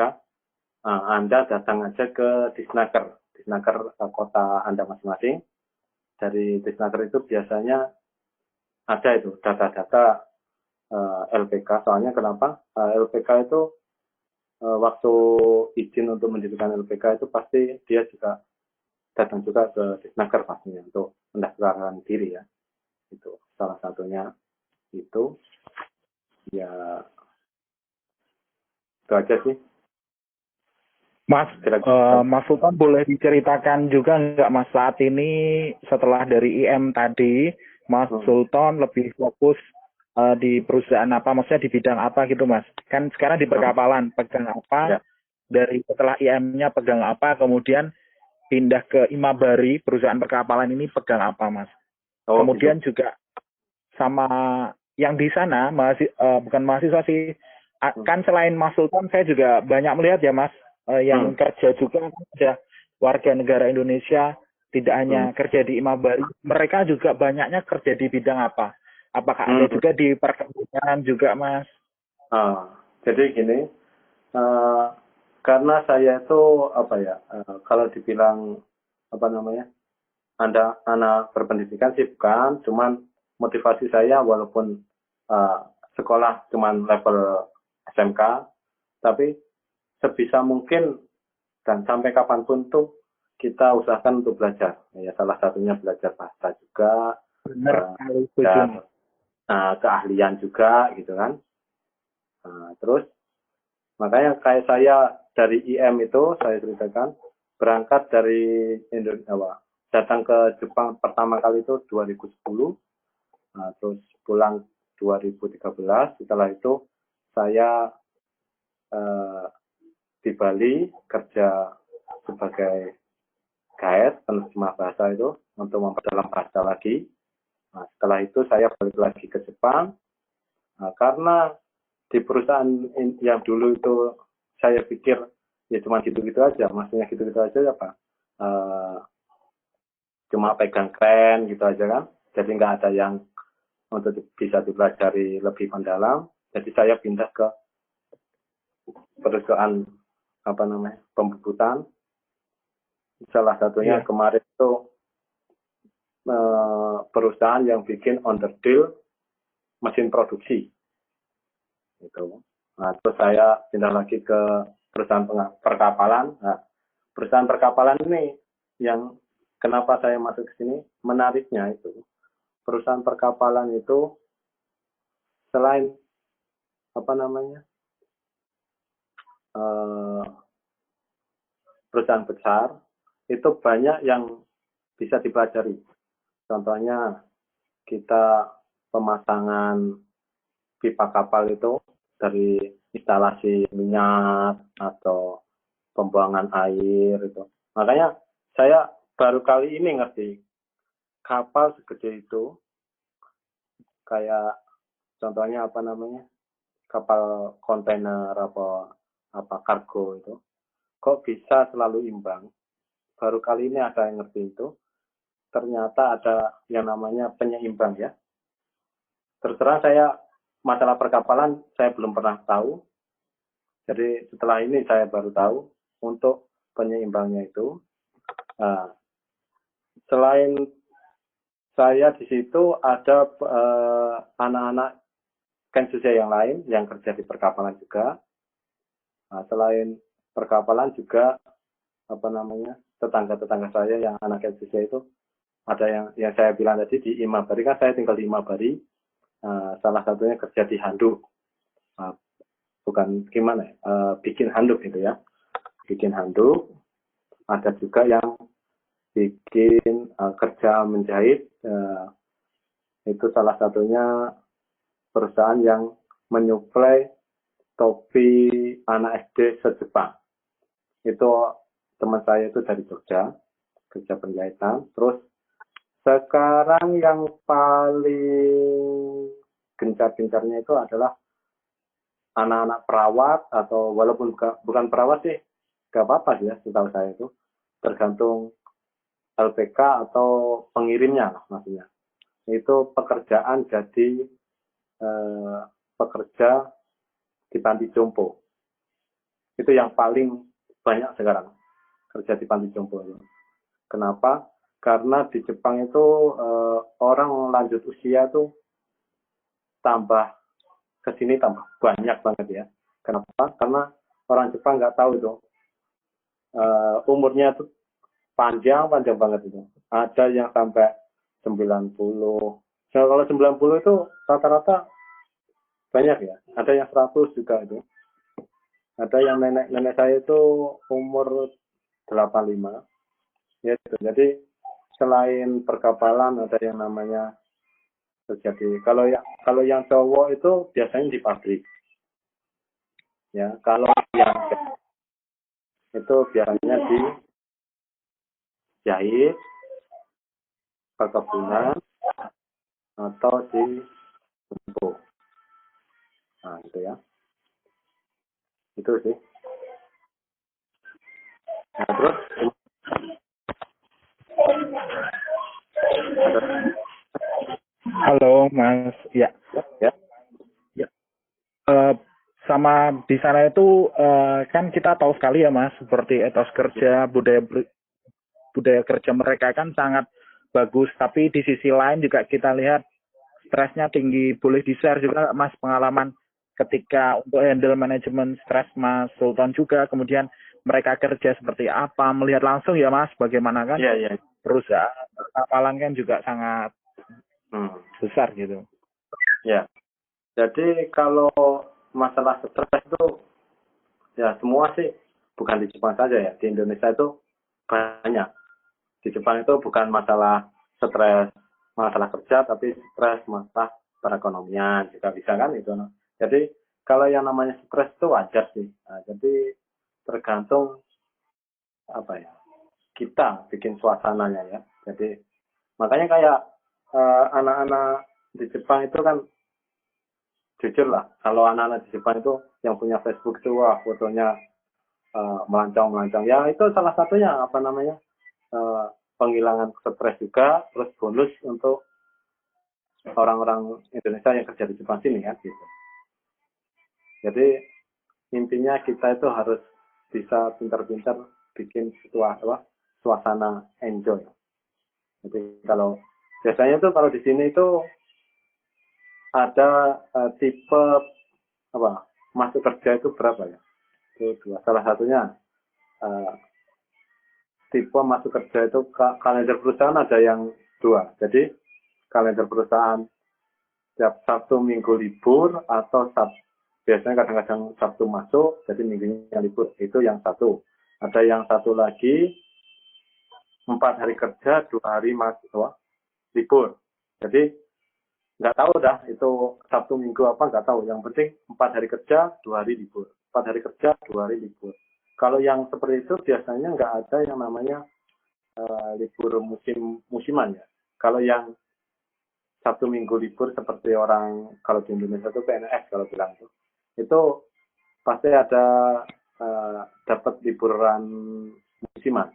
Anda datang aja ke Disnaker kota Anda masing-masing. Dari Disnaker itu biasanya ada itu data-data LPK. Soalnya kenapa? LPK itu waktu izin untuk mendirikan LPK itu pasti dia juga datang juga ke Disnaker pastinya untuk mendaftarkan diri ya. Itu salah satunya itu. Ya, itu aja sih. Mas, Mas Sultan boleh diceritakan juga nggak Mas saat ini setelah dari IM tadi, Mas Sultan lebih fokus di perusahaan apa, maksudnya di bidang apa gitu Mas? Kan sekarang di perkapalan, pegang apa, dari setelah IM-nya pegang apa, kemudian pindah ke Imabari, perusahaan perkapalan ini pegang apa Mas? Kemudian gitu. Juga sama yang di sana, bukan mahasiswa sih, kan selain Mas Sultan saya juga banyak melihat ya Mas, yang kerja juga ada warga negara Indonesia, tidak hanya kerja di Imabari, mereka juga banyaknya kerja di bidang apa? Apakah ada juga di perkebunan juga Mas? Jadi gini, karena saya itu kalau dibilang anak berpendidikan sih bukan, cuman motivasi saya walaupun sekolah cuman level SMK, tapi sebisa mungkin dan sampai kapanpun tuh kita usahakan untuk belajar. Ya salah satunya belajar bahasa juga, keahlian juga gitu kan. Terus makanya kayak saya dari IM itu saya ceritakan berangkat dari Indonesia, datang ke Jepang pertama kali itu 2010, terus pulang 2013. Setelah itu saya di Bali kerja sebagai guide penerjemah bahasa itu untuk memperdalam bahasa lagi. Nah, setelah itu saya balik lagi ke Jepang karena di perusahaan yang dulu itu saya pikir ya cuma gitu-gitu aja, maksudnya gitu-gitu aja apa? Cuma pegang kren gitu aja kan, jadi nggak ada yang untuk bisa dipelajari lebih mendalam. Jadi saya pindah ke perusahaan pembubutan. Salah satunya kemarin itu perusahaan yang bikin onderdil mesin produksi. Gitu. Nah, terus saya pindah lagi ke perusahaan perkapalan. Nah, perusahaan perkapalan ini yang kenapa saya masuk ke sini, menariknya itu perusahaan perkapalan itu selain apa namanya eh, perusahaan besar itu banyak yang bisa dipelajari. Contohnya kita pemasangan pipa kapal itu dari instalasi minyak atau pembuangan air itu. Makanya saya baru kali ini ngerti kapal segede itu, kayak contohnya apa namanya kapal kontainer apa kargo itu, kok bisa selalu imbang. Baru kali ini ada yang ngerti itu. Ternyata ada yang namanya penyeimbang ya. Terus terang saya masalah perkapalan saya belum pernah tahu. Jadi setelah ini saya baru tahu untuk penyeimbangnya itu. Nah, selain saya di situ ada anak-anak Kensusia yang lain yang kerja di perkapalan juga. Nah, selain perkapalan juga apa namanya tetangga-tetangga saya yang anak Kensusia itu ada yang saya bilang tadi di Imabari, kan saya tinggal di Imabari. Salah satunya kerja di handuk. Bukan gimana ya, bikin handuk gitu ya. Bikin handuk. Ada juga yang bikin kerja menjahit. Itu salah satunya perusahaan yang menyuplai topi anak SD se-Jepang. Itu teman saya itu dari Jogja, kerja penjahitan. Terus sekarang yang paling gencar-gencarnya itu adalah anak-anak perawat, atau walaupun bukan perawat sih, gak apa-apa ya setahu saya itu. Tergantung LPK atau pengirimnya lah maksudnya. Itu pekerjaan jadi pekerja di panti jompo. Itu yang paling banyak sekarang, kerja di panti jompo. Kenapa? Karena di Jepang itu orang lanjut usia tuh tambah kesini tambah banyak banget ya. Kenapa? Karena orang Jepang nggak tahu itu umurnya tuh panjang banget itu. Ada yang sampai 90. Nah, kalau 90 itu rata-rata banyak ya. Ada yang 100 juga itu. Ada yang nenek saya itu umur 85. Ya itu. Jadi selain perkapalan ada yang namanya terjadi. Kalau yang cowok itu biasanya di pabrik. Ya, kalau yang itu biasanya di jahit, perkebunan, atau di jompo. Nah, itu ya. Itu sih. Nah, terus Halo Mas, ya. ya. Sama di sana itu kan kita tahu sekali ya Mas, seperti etos kerja, budaya kerja mereka kan sangat bagus, tapi di sisi lain juga kita lihat stresnya tinggi. Boleh di-share juga Mas pengalaman ketika untuk handle manajemen stres Mas Sultan juga, kemudian mereka kerja seperti apa, melihat langsung ya Mas, bagaimana kan perusahaan perkapalan kan juga sangat besar gitu. Ya, jadi kalau masalah stres itu ya semua sih, bukan di Jepang saja ya, di Indonesia itu banyak. Di Jepang itu bukan masalah stres masalah kerja, tapi stres masalah perekonomian juga bisa kan itu. Jadi kalau yang namanya stres itu wajar sih. Nah, jadi tergantung apa ya, kita bikin suasananya ya. Jadi makanya kayak anak-anak di Jepang itu kan, jujur lah, kalau anak-anak di Jepang itu yang punya Facebook itu wah fotonya melancong ya, itu salah satunya apa namanya penghilangan stres juga, terus bonus untuk orang-orang Indonesia yang kerja di Jepang sini ya gitu. Jadi intinya kita itu harus bisa pintar-pintar bikin suasana enjoy. Jadi kalau biasanya tuh kalau di sini itu ada tipe apa masuk kerja itu berapa ya? Itu dua. Salah satunya tipe masuk kerja itu kalender perusahaan ada yang dua. Jadi kalender perusahaan Setiap Sabtu Minggu libur atau biasanya kadang-kadang Sabtu masuk, jadi minggunya libur. Itu yang satu. Ada yang satu lagi 4 hari kerja, 2 hari mahasiswa libur. Jadi nggak tahu dah itu Sabtu Minggu apa nggak tahu. Yang penting 4 hari kerja, 2 hari libur. 4 hari kerja, 2 hari libur. Kalau yang seperti itu biasanya nggak ada yang namanya libur musiman ya. Kalau yang Sabtu Minggu libur seperti orang kalau di Indonesia itu PNS kalau bilang itu pasti ada dapat liburan musiman.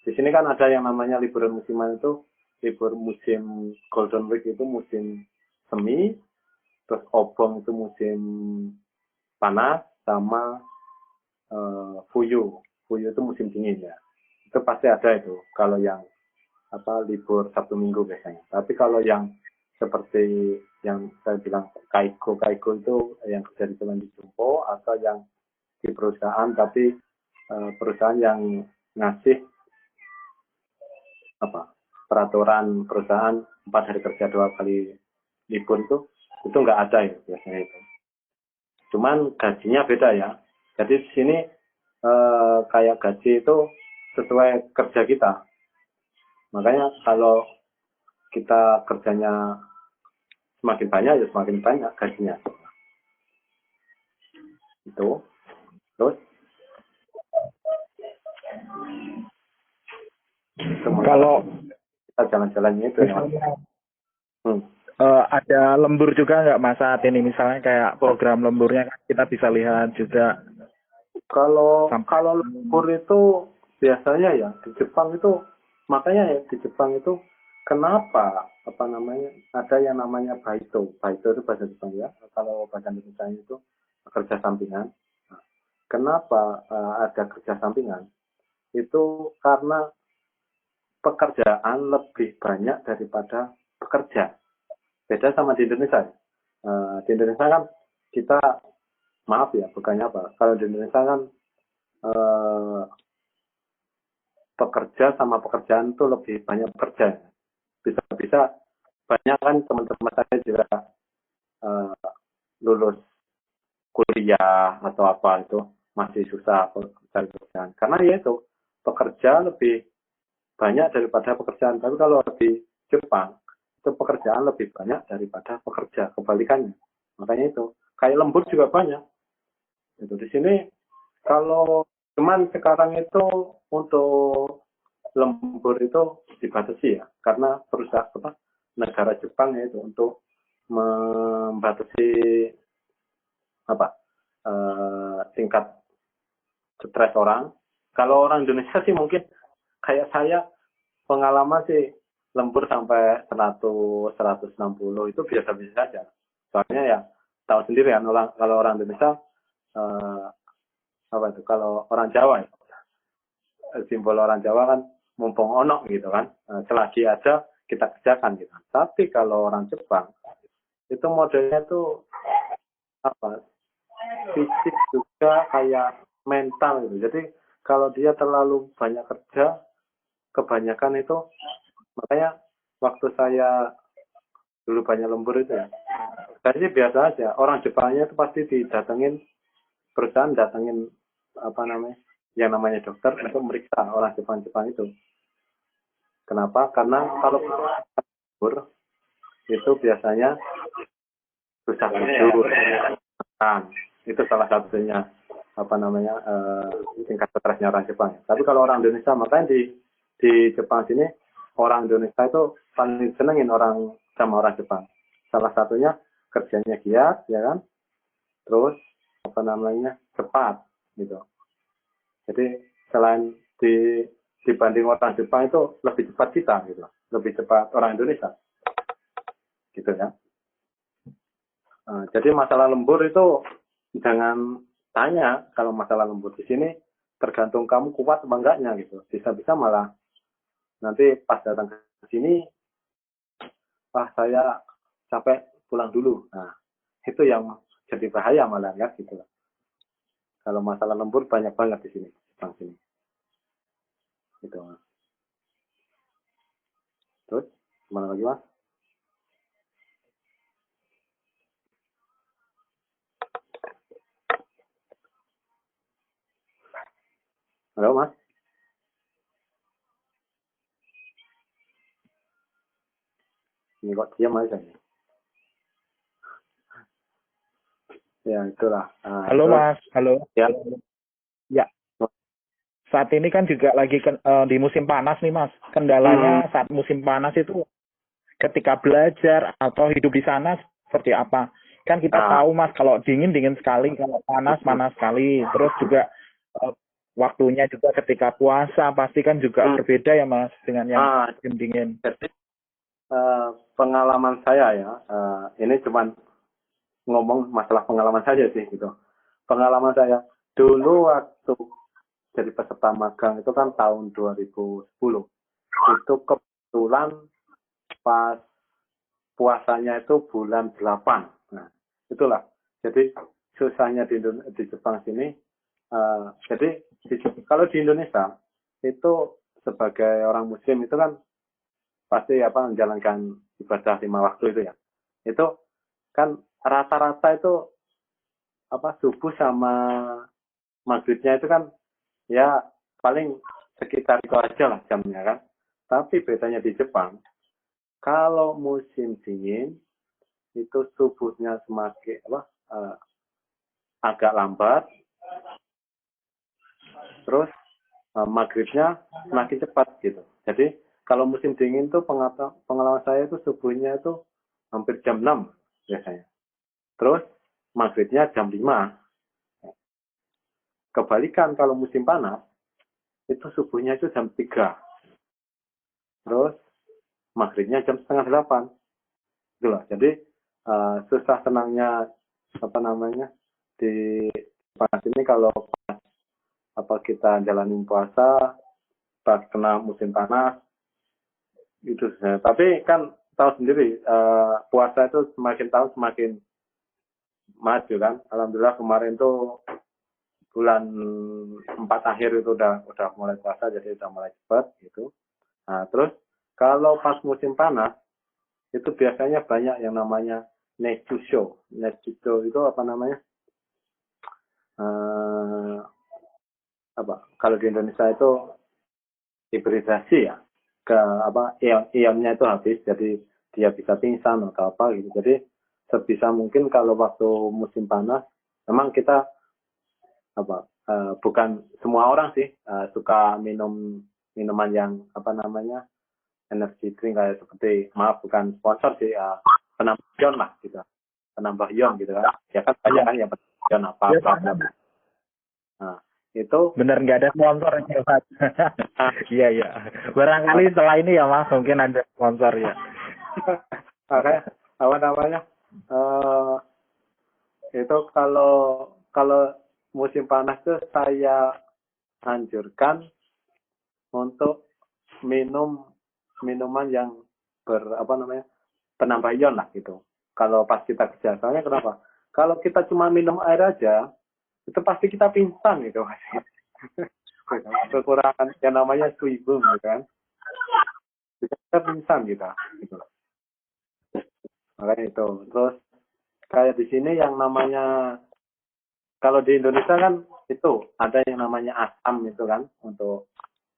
Di sini kan ada yang namanya liburan musiman itu libur musim Golden Week itu musim semi, terus Obong itu musim panas sama Fuyu. Fuyu itu musim dingin ya. Itu pasti ada itu kalau yang libur Sabtu Minggu biasanya. Tapi kalau yang seperti yang saya bilang Kaiko itu yang kerja di Kementerian Jumbo atau yang di perusahaan tapi perusahaan yang ngasih peraturan perusahaan 4 hari kerja 2 kali libur itu nggak ada ya biasanya itu. Cuman gajinya beda ya. Jadi di sini kayak gaji itu sesuai kerja kita. Makanya kalau kita kerjanya semakin banyak ya semakin banyak gajinya. Itu. Terus Kalau kita jalan-jalannya itu ya. ada lembur juga nggak Mas saat ini? Misalnya kayak program lemburnya kan kita bisa lihat juga. Kalau lembur itu biasanya ya di Jepang itu makanya ya di Jepang itu kenapa ada yang namanya baito itu bahasa Jepang ya, kalau bahasa Indonesia itu kerja sampingan. Kenapa ada kerja sampingan itu karena pekerjaan lebih banyak daripada pekerja. Beda sama di Indonesia. Di Indonesia kan kita maaf ya bukannya apa, kalau di Indonesia kan pekerja sama pekerjaan itu lebih banyak bekerja. Bisa-bisa banyak kan teman-teman saya juga lulus kuliah atau apa itu masih susah cari pekerjaan. Karena ya itu pekerja lebih banyak daripada pekerjaan. Tapi kalau di Jepang itu pekerjaan lebih banyak daripada pekerja. Kebalikannya. Makanya itu kayak lembur juga banyak. Itu di sini kalau cuman sekarang itu untuk lembur itu dibatasi ya, karena perusahaan negara Jepang ya itu untuk membatasi tingkat stres orang. Kalau orang Indonesia sih mungkin kayak saya pengalaman sih lembur sampai 100 160 itu biasa-biasa saja. Soalnya ya tahu sendiri kan kalau orang Indonesia kalau orang Jawa ya, simbol orang Jawa kan mumpung onok gitu kan, selagi ada kita kerjakan gitu. Tapi kalau orang Jepang itu modelnya tuh fisik juga kayak mental gitu. Jadi kalau dia terlalu banyak kerja, kebanyakan itu, makanya waktu saya dulu banyak lembur itu ya, saya sih biasa aja. Orang Jepangnya itu pasti didatengin, perusahaan datengin yang namanya dokter untuk meriksa orang Jepang itu. Kenapa? Karena kalau lembur itu biasanya susah tidur. Itu salah satunya tingkat stresnya orang Jepang. Tapi kalau orang Indonesia, makanya di Jepang sini orang Indonesia itu paling senengin sama orang Jepang. Salah satunya kerjanya giat, ya kan? Terus cepat gitu. Jadi selain dibanding orang Jepang itu lebih cepat kita gitu, lebih cepat orang Indonesia, gitu ya. Jadi masalah lembur itu jangan tanya kalau masalah lembur di sini, tergantung kamu kuat apa enggaknya gitu. Bisa-bisa malah nanti pas datang ke sini, saya capek pulang dulu. Nah, itu yang jadi bahaya malah ya gitu. Kalau masalah lembur banyak banget di sini, Jepang sini. Gitu. Terus, gimana lagi Mas? Halo Mas, ini kok diam aja nih. Ya itulah. Halo Terus Mas, halo. ya, Ya, saat ini kan juga lagi di musim panas nih Mas. hmm, Kendalanya saat musim panas itu ketika belajar atau hidup di sana seperti apa? Kan kita nah, tahu Mas, kalau dingin dingin sekali, kalau panas hmm, panas sekali. Terus juga eh, waktunya juga ketika puasa pasti kan juga hmm, berbeda ya Mas dengan yang ah, musim dingin. jadi pengalaman saya ya, ini cuman ngomong masalah pengalaman saja sih gitu. Pengalaman saya dulu waktu jadi peserta magang itu kan tahun 2010. Itu kebetulan pas puasanya itu bulan 8. Nah, itulah. Jadi susahnya di Jepang sini. Jadi kalau di Indonesia itu sebagai orang Muslim itu kan pasti apa menjalankan ibadah 5 waktu itu ya. Itu kan rata-rata itu apa subuh sama maghribnya itu kan ya paling sekitar itu aja lah jamnya kan. Tapi bedanya di Jepang, kalau musim dingin itu subuhnya semakin apa agak lambat, terus maghribnya semakin cepat gitu. Jadi kalau musim dingin tuh pengalaman saya itu subuhnya itu hampir jam 6 biasanya. Terus maghribnya jam 5. Kebalikan kalau musim panas itu subuhnya itu jam 3. Terus maghribnya jam setengah 8. Gitu loh. Jadi susah senangnya apa namanya di panas ini kalau apa kita jalanin puasa pas kena musim panas itu. Tapi kan tahu sendiri puasa itu semakin tahun semakin maju kan. Alhamdulillah kemarin tuh bulan 4 akhir itu udah mulai puasa jadi udah mulai cepat gitu. Nah, terus kalau pas musim panas itu biasanya banyak yang namanya Netsusho. Netsusho itu apa namanya? Uh, apa? Kalau di Indonesia itu hibridasi ya. Ke apa? Ionnya itu habis jadi dia bisa pingsan atau apa gitu. Jadi sebisa mungkin kalau waktu musim panas memang kita apa? Bukan semua orang sih suka minum minuman yang apa namanya? Energy drink kayak seperti maaf bukan sponsor sih penambah ion lah gitu, penambah ion gitu kan ya kan banyak Ya, kan yang penambah ion apa ya apa Pak. bla bla. Nah itu Bener nggak ada sponsor ya Mas. ah, Iya iya. Barangkali setelah ini ya Mas mungkin ada sponsor ya. makanya apa namanya uh, itu kalau kalau musim panas tuh saya anjurkan untuk minum minuman yang apa namanya penambah ion lah gitu. Kalau pas kita kerja, soalnya kenapa? Kalau kita cuma minum air aja, itu pasti kita pingsan gitu. Kekurangan yang namanya suibum gitu kan. Kita pingsan gitu. gitu. Makanya itu. Terus kayak di sini yang namanya kalau di Indonesia kan itu ada yang namanya asam itu kan untuk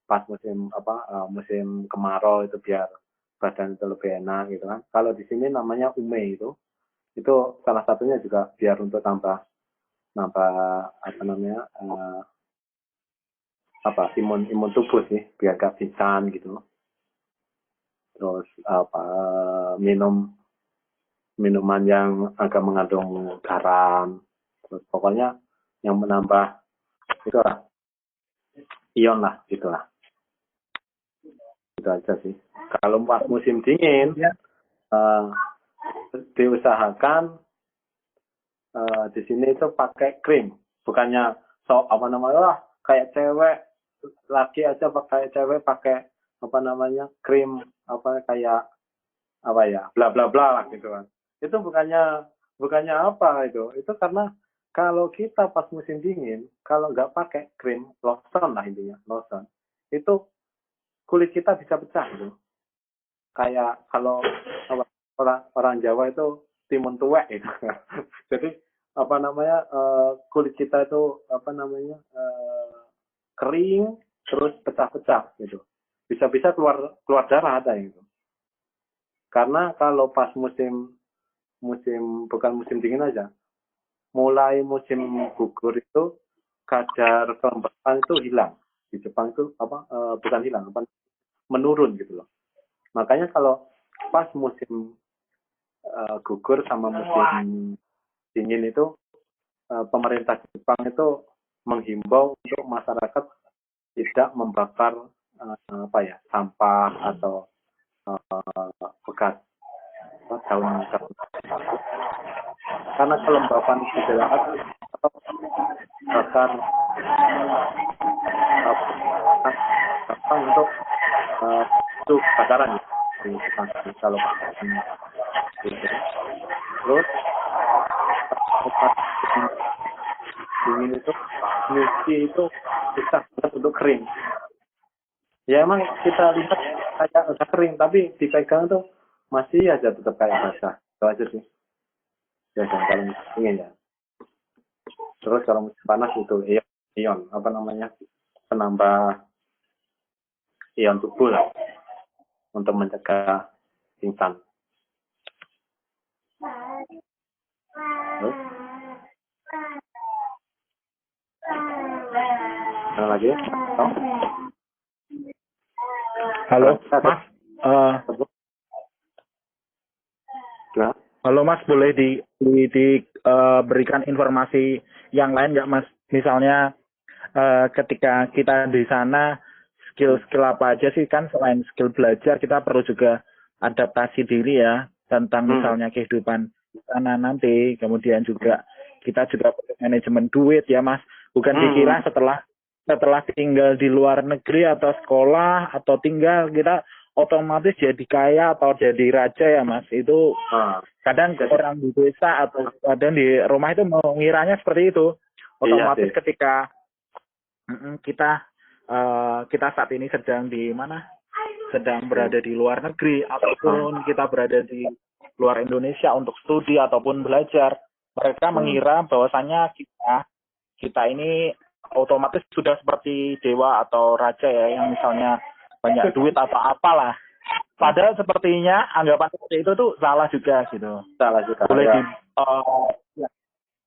pas musim apa musim kemarau itu biar badan itu lebih enak gitu kan. Kalau di sini namanya ume itu salah satunya juga biar untuk tambah nambah apa namanya apa imun tubuh sih biar gak pingsan gitu. Terus apa minuman yang agak mengandung garam. Terus pokoknya yang menambah itu lah ion lah gitulah. Itu aja sih. Kalau pas musim dingin Ya, uh, diusahakan di sini itu pakai krim, bukannya apa namanya lah kayak cewek laki aja pakai cewek pakai apa namanya krim apa kayak apa ya bla bla bla lah gitu kan. Itu bukannya apa itu karena kalau kita pas musim dingin kalau nggak pakai krim lotion lah intinya lotion itu kulit kita bisa pecah gitu. Kayak kalau orang orang Jawa itu timun tuwek gitu. Jadi apa namanya kulit kita itu apa namanya kering terus pecah-pecah gitu. Bisa-bisa keluar darah ada yang itu. Karena kalau pas bukan musim dingin aja, mulai musim gugur itu kadar kelembapan itu hilang. Di Jepang itu bukan hilang, menurun gitu loh. Makanya kalau pas musim gugur sama musim dingin itu pemerintah Jepang itu menghimbau untuk masyarakat tidak membakar sampah atau bekas daun karena kelembapan udara atau bakar untuk itu kebakaran di kalau terus dingin itu nyuci itu susah untuk kering. Ya emang kita lihat kayak udah kering, tapi dipegang tuh masih aja tetap kayak basah. Itu aja sih. Ya kan kalau dingin ya. Terus kalau musim panas itu ion penambah ion tubuh lah untuk mencegah pingsan. Ada lagi? Oh? Halo, Mas. Halo Mas, boleh diberikan informasi yang lain nggak Mas? Misalnya ketika kita di sana skill-skill apa aja sih, kan selain skill belajar kita perlu juga adaptasi diri ya tentang misalnya kehidupan di sana nanti, kemudian juga kita juga perlu manajemen duit ya Mas. Bukan dikira setelah tinggal di luar negeri atau sekolah atau tinggal kita otomatis jadi kaya atau jadi raja ya Mas. Itu kadang orang di desa atau kadang di rumah itu mengiranya seperti itu. Otomatis ketika kita saat ini sedang di mana? Sedang berada di luar negeri ataupun kita berada di luar Indonesia untuk studi ataupun belajar. Mereka mengira bahwasannya kita ini otomatis sudah seperti dewa atau raja ya, yang misalnya banyak duit atau apalah. Padahal sepertinya anggapan seperti itu tuh salah juga gitu. Salah juga.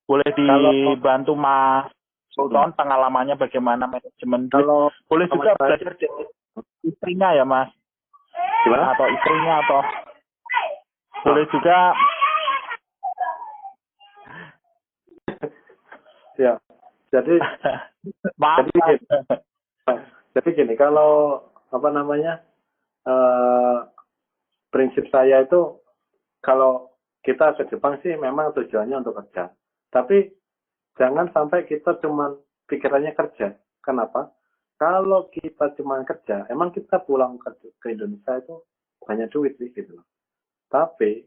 Boleh dibantu Mas Sultan pengalamannya bagaimana manajemen duit. Boleh juga belajar dari istrinya ya Mas. Gimana? Atau istrinya atau boleh juga. Ya. Jadi gini, kalau prinsip saya itu kalau kita ke Jepang sih memang tujuannya untuk kerja. Tapi jangan sampai kita cuma pikirannya kerja. Kenapa? Kalau kita cuma kerja, emang kita pulang ke Indonesia itu banyak duit sih gitu loh. Tapi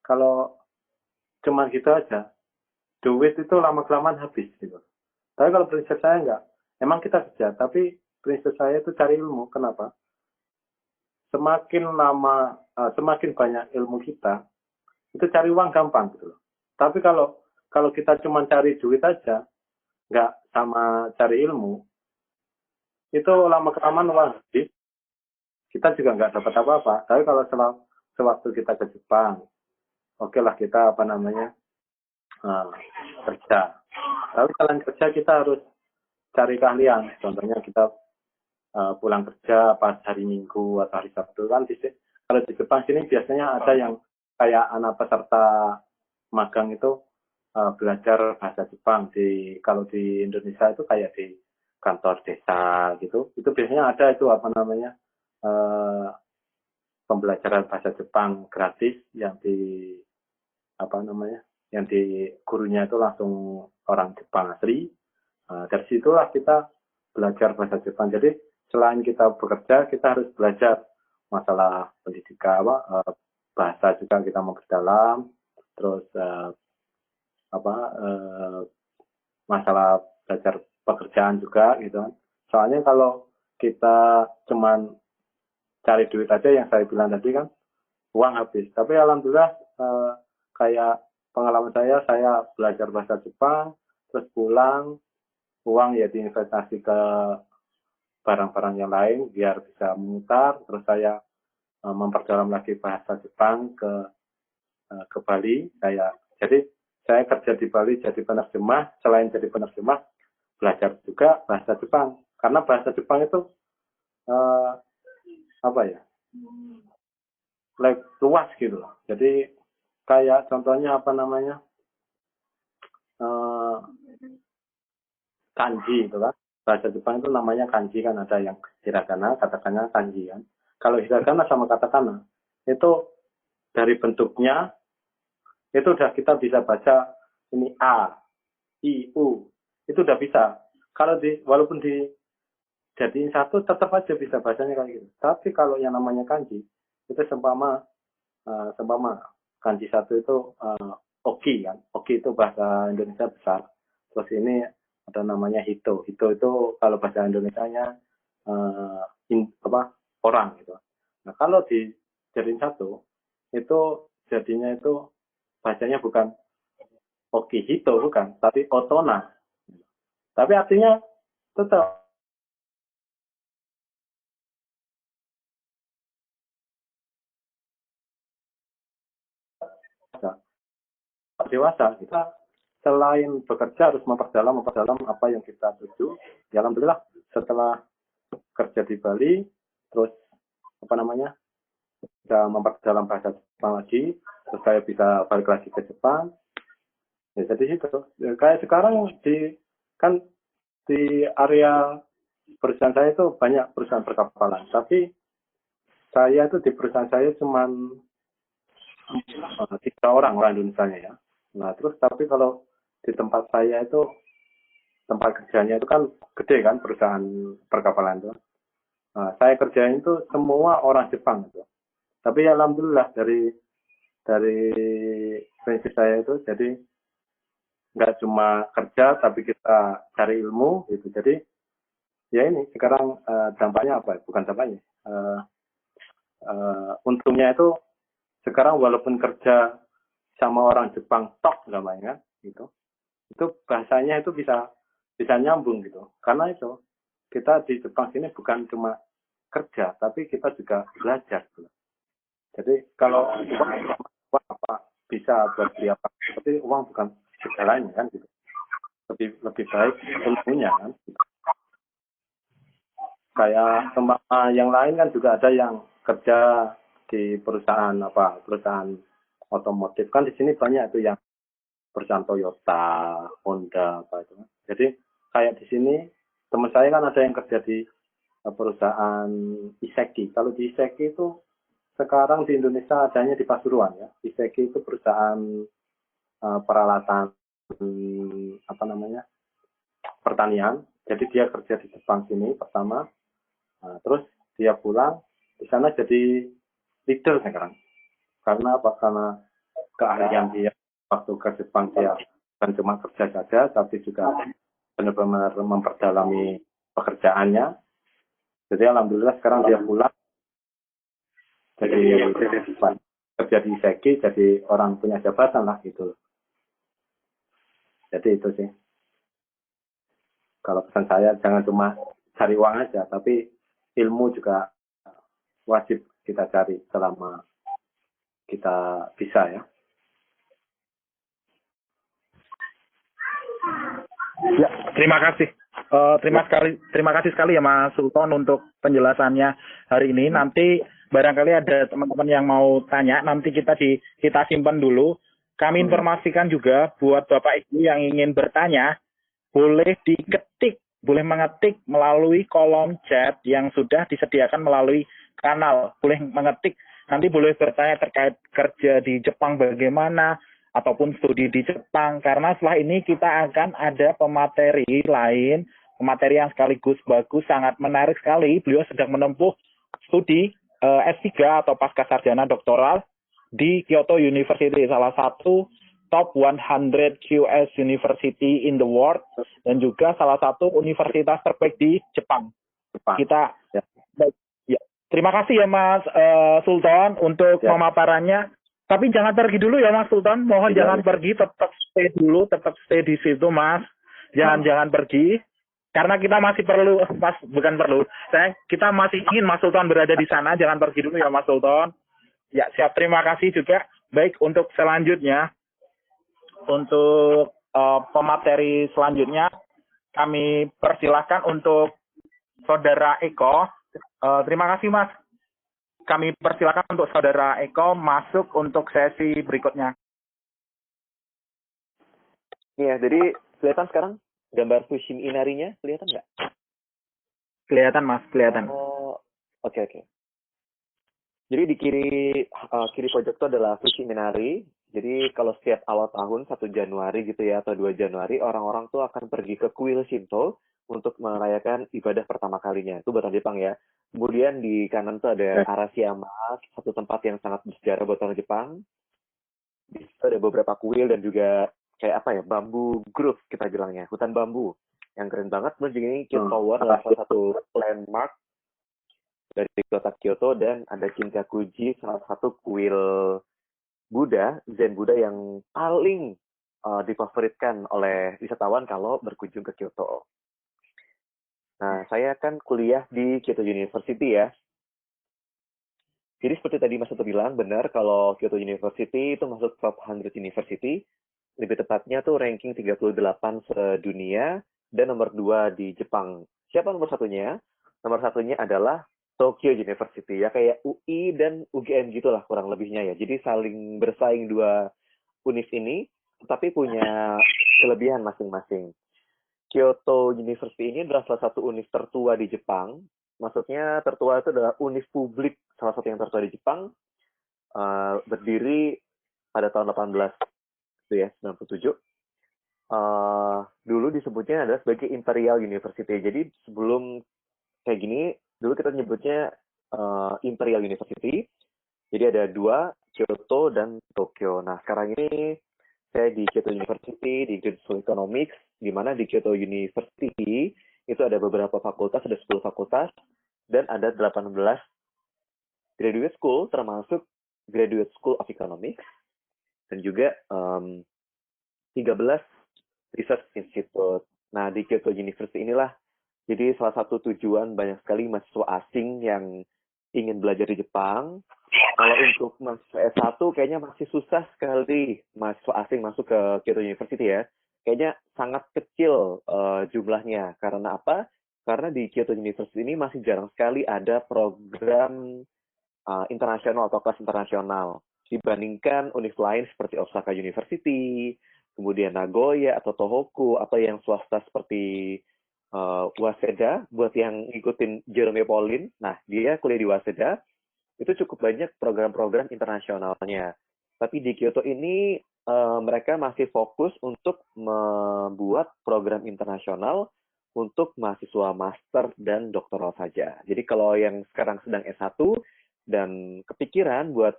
kalau cuma gitu aja, duit itu lama-kelamaan habis gitu. Tapi kalau prinsip saya enggak. Emang kita kerja, tapi prinsip saya itu cari ilmu. Kenapa? Semakin banyak ilmu kita, itu cari uang gampang gitu loh. Tapi kalau kita cuma cari duit aja, nggak sama cari ilmu, itu lama-kelamaan uang habis, kita juga nggak dapat apa-apa. Tapi kalau sewaktu kita ke Jepang, oke lah kita kerja. Tapi selain kerja kita harus cari keahlian. Contohnya kita pulang kerja pas hari Minggu atau hari Sabtu kan kalau di Jepang sini biasanya ada yang kayak anak peserta magang itu belajar bahasa Jepang. Kalau di Indonesia itu kayak di kantor desa gitu. Itu biasanya ada itu pembelajaran bahasa Jepang gratis yang gurunya itu langsung orang Jepang asli. Dari situlah kita belajar bahasa Jepang. Jadi selain kita bekerja, kita harus belajar masalah pendidikan, bahasa juga kita mau berdalam, terus masalah belajar pekerjaan juga gitu kan. Soalnya kalau kita cuman cari duit aja yang saya bilang tadi kan, uang habis. Tapi alhamdulillah kayak pengalaman saya belajar bahasa Jepang, terus pulang, uang ya diinvestasi ke barang-barang yang lain biar bisa memutar. Terus saya memperdalam lagi bahasa Jepang ke Bali. Jadi saya kerja di Bali jadi penerjemah. Selain jadi penerjemah, belajar juga bahasa Jepang. Karena bahasa Jepang itu apa ya? Luas gitu loh. Jadi kayak contohnya apa namanya? Kanji itu kan. Bahasa Jepang itu namanya kanji kan, ada yang hiragana, katakana, kanji kan. Kalau hiragana sama katakana itu dari bentuknya itu udah kita bisa baca ini A, I, U. Itu udah bisa. Kalau walaupun jadiin satu tetap aja bisa bacanya kayak gitu. Tapi kalau yang namanya kanji itu seumpama kanji satu itu oki kan. Oki itu bahasa Indonesia besar. Terus ini ada namanya hito. Hito itu kalau bahasa Indonesianya orang gitu. Nah, kalau dijadiin satu itu jadinya itu bacanya bukan oki hito bukan, tapi otona. Tapi artinya tetap dewasa. Kita selain bekerja harus memperdalam apa yang kita tuju. Ya, alhamdulillah setelah kerja di Bali, terus bisa memperdalam bahasa Jepang lagi, terus saya bisa balik lagi ke Jepang. Ya, jadi itu kayak sekarang di area perusahaan saya itu banyak perusahaan perkapalan, tapi saya itu di perusahaan saya cuma 3 orang Indonesia ya. Nah, terus tapi kalau di tempat saya itu tempat kerjanya itu kan gede kan perusahaan perkapalan itu. Nah, saya kerjain itu semua orang Jepang itu. Tapi alhamdulillah dari prinsip saya itu jadi nggak cuma kerja tapi kita cari ilmu gitu. Jadi ya ini sekarang dampaknya apa? Bukan dampaknya. Untungnya itu sekarang walaupun kerja sama orang Jepang namanya gitu, itu bahasanya itu bisa nyambung gitu. Karena itu kita di Jepang sini bukan cuma kerja tapi kita juga belajar gitu. Jadi kalau uang apa bisa buat beli apa, tapi uang bukan segalanya kan gitu. Lebih baik ilmunya kan. Kayak tempat yang lain kan juga ada yang kerja di perusahaan otomotif kan, di sini banyak itu yang perusahaan Toyota, Honda apa itu. Jadi kayak di sini teman saya kan ada yang kerja di perusahaan Iseki. Kalau di Iseki itu sekarang di Indonesia adanya di Pasuruan ya. Iseki itu perusahaan peralatan pertanian. Jadi dia kerja di Jepang sini pertama. Nah, terus dia pulang di sana jadi leader sekarang. Karena apa? Karena keahlian dia waktu ke Jepang dia bukan cuma kerja saja, tapi juga benar-benar memperdalami pekerjaannya. Jadi alhamdulillah sekarang dia pulang jadi kerja di Iseki, jadi orang punya jabatan lah gitu. Jadi itu sih. Kalau pesan saya jangan cuma cari uang aja, tapi ilmu juga wajib kita cari selama kita bisa ya. Ya, terima kasih. Terima kasih sekali ya Mas Sultan untuk penjelasannya hari ini. Nanti barangkali ada teman-teman yang mau tanya, nanti kita simpan dulu. Kami informasikan juga buat Bapak Ibu yang ingin bertanya, boleh mengetik melalui kolom chat yang sudah disediakan melalui kanal. Boleh mengetik, nanti boleh bertanya terkait kerja di Jepang bagaimana, ataupun studi di Jepang, karena setelah ini kita akan ada pemateri lain, pemateri yang sekaligus bagus, sangat menarik sekali. Beliau sedang menempuh studi S3 atau pasca sarjana doktoral di Kyoto University, salah satu top 100 QS University in the world, dan juga salah satu universitas terbaik di Jepang. Kita ya. Terima kasih ya Mas Sultan untuk pemaparannya. Tapi jangan pergi dulu ya Mas Sultan, mohon jangan pergi, tetap stay dulu, tetap stay di situ Mas. Jangan pergi. karena kita masih perlu, bukan perlu, kita masih ingin Mas Sultan berada di sana, jangan pergi dulu ya Mas Sultan. Ya, siap, terima kasih juga. Baik, untuk selanjutnya, untuk pemateri selanjutnya, kami persilahkan untuk Saudara Eko. Terima kasih Mas. Kami persilahkan untuk Saudara Eko masuk untuk sesi berikutnya. Iya, jadi kelihatan sekarang gambar Fushim Inari-nya, kelihatan nggak? Kelihatan Mas, kelihatan. Oh, oke. Jadi di kiri pojok itu adalah Fushim Inari. Jadi kalau setiap awal tahun 1 Januari gitu ya, atau 2 Januari, orang-orang tuh akan pergi ke kuil Shinto untuk merayakan ibadah pertama kalinya. Itu buatan Jepang ya. Kemudian di kanan tuh ada Arashiyama, satu tempat yang sangat bersejarah buat orang Jepang. Di situ ada beberapa kuil dan juga kayak apa ya, bambu grove kita bilangnya, hutan bambu. Yang keren banget. Kemudian ini Kyoto Tower adalah salah satu landmark dari kota Kyoto, dan ada Kinkakuji, salah satu kuil Buddha, Zen Buddha yang paling difavoritkan oleh wisatawan kalau berkunjung ke Kyoto. Nah, saya kan kuliah di Kyoto University ya. Jadi seperti tadi Mas Soto bilang, benar kalau Kyoto University itu masuk top 100 university. Lebih tepatnya tuh ranking 38 sedunia dan nomor 2 di Jepang. Siapa nomor satunya? Nomor satunya adalah Tokyo University, ya kayak UI dan UGM gitulah kurang lebihnya ya. Jadi saling bersaing dua univ ini, tapi punya kelebihan masing-masing. Kyoto University ini adalah salah satu univ tertua di Jepang. Maksudnya tertua itu adalah univ publik, salah satu yang tertua di Jepang. Berdiri pada tahun 97. Dulu disebutnya adalah sebagai Imperial University. Jadi sebelum kayak gini, dulu kita nyebutnya Imperial University. Jadi ada 2, Kyoto dan Tokyo. Nah, sekarang ini saya di Kyoto University, di Graduate School Economics, di mana di Kyoto University itu ada beberapa fakultas, ada 10 fakultas, dan ada 18 graduate school, termasuk Graduate School of Economics, dan juga 13 Research Institute. Nah, di Kyoto University inilah jadi salah satu tujuan banyak sekali mahasiswa asing yang ingin belajar di Jepang. Kalau untuk mahasiswa S1 kayaknya masih susah sekali mahasiswa asing masuk ke Kyoto University ya. Kayaknya sangat kecil jumlahnya. Karena apa? Karena di Kyoto University ini masih jarang sekali ada program internasional atau kelas internasional. Dibandingkan univ lain seperti Osaka University, kemudian Nagoya atau Tohoku, atau yang swasta seperti Waseda, buat yang ngikutin Jerome Pauline. Nah, dia kuliah di Waseda, itu cukup banyak program-program internasionalnya. Tapi di Kyoto ini, mereka masih fokus untuk membuat program internasional untuk mahasiswa master dan doktoral saja. Jadi kalau yang sekarang sedang S1 dan kepikiran buat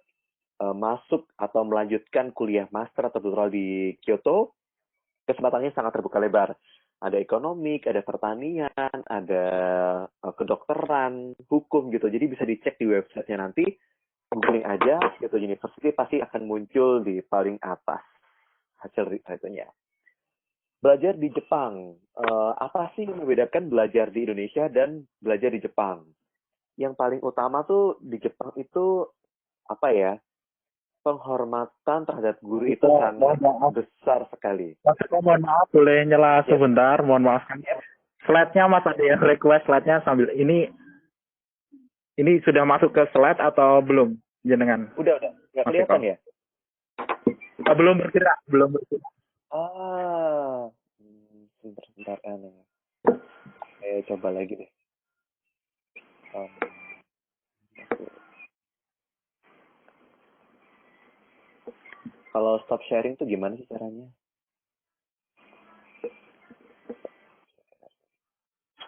masuk atau melanjutkan kuliah master atau doktoral di Kyoto, kesempatannya sangat terbuka lebar. Ada ekonomi, ada pertanian, ada kedokteran, hukum gitu. Jadi bisa dicek di websitenya nanti, googling aja Kyoto University, pasti akan muncul di paling atas hasil risetnya. Belajar di Jepang, apa sih yang membedakan belajar di Indonesia dan belajar di Jepang? Yang paling utama tuh di Jepang itu apa ya? Penghormatan terhadap guru itu sangat besar sekali. Mas, mohon maaf, boleh nyela sebentar, mohon maaf. Slide-nya Mas, ada yang request slide-nya sambil ini sudah masuk ke slide atau belum jenengan? Udah, nggak kelihatan ya? Belum bergerak. Sebentar aneh. Saya coba lagi deh. Kalau stop sharing tuh gimana sih caranya?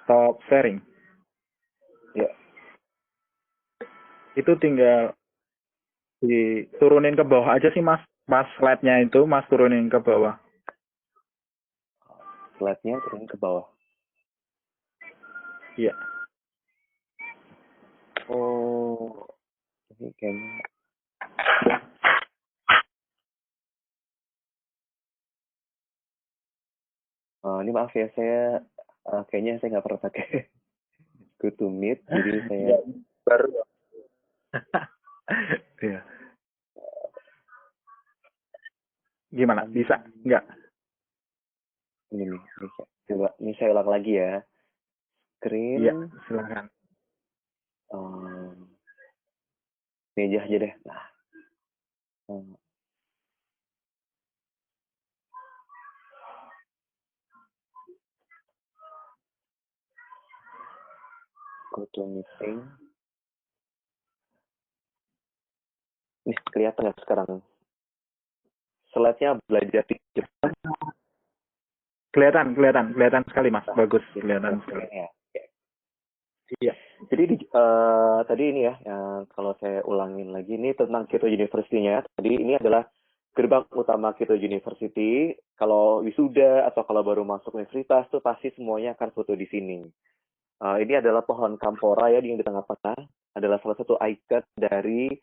Stop sharing. Ya. Itu tinggal diturunin ke bawah aja sih Mas. Mas slide-nya itu Mas turunin ke bawah. Slide-nya turunin ke bawah. Iya. Oh, ini kayaknya. Ini maaf ya, saya Kayaknya saya nggak pernah pakai Google Meet, jadi saya Ya, baru. Iya. Gimana? Bisa? Nggak? ini nih, coba ini saya ulang lagi ya. Screen, Iya, silakan. meja aja deh. Nah, go to meeting. Nih, kelihatan nggak sekarang? Slide-nya belajar di Jepang. Kelihatan sekali, Mas. Bagus, kelihatan sekali. Ya. Iya. Jadi tadi ini ya, kalau saya ulangin lagi ini tentang Kyoto University-nya. Tadi ini adalah gerbang utama Kyoto University. Kalau wisuda atau kalau baru masuk universitas tuh pasti semuanya akan foto di sini. Ini adalah pohon kampora ya yang di tengah-tengah. Adalah salah satu ikon dari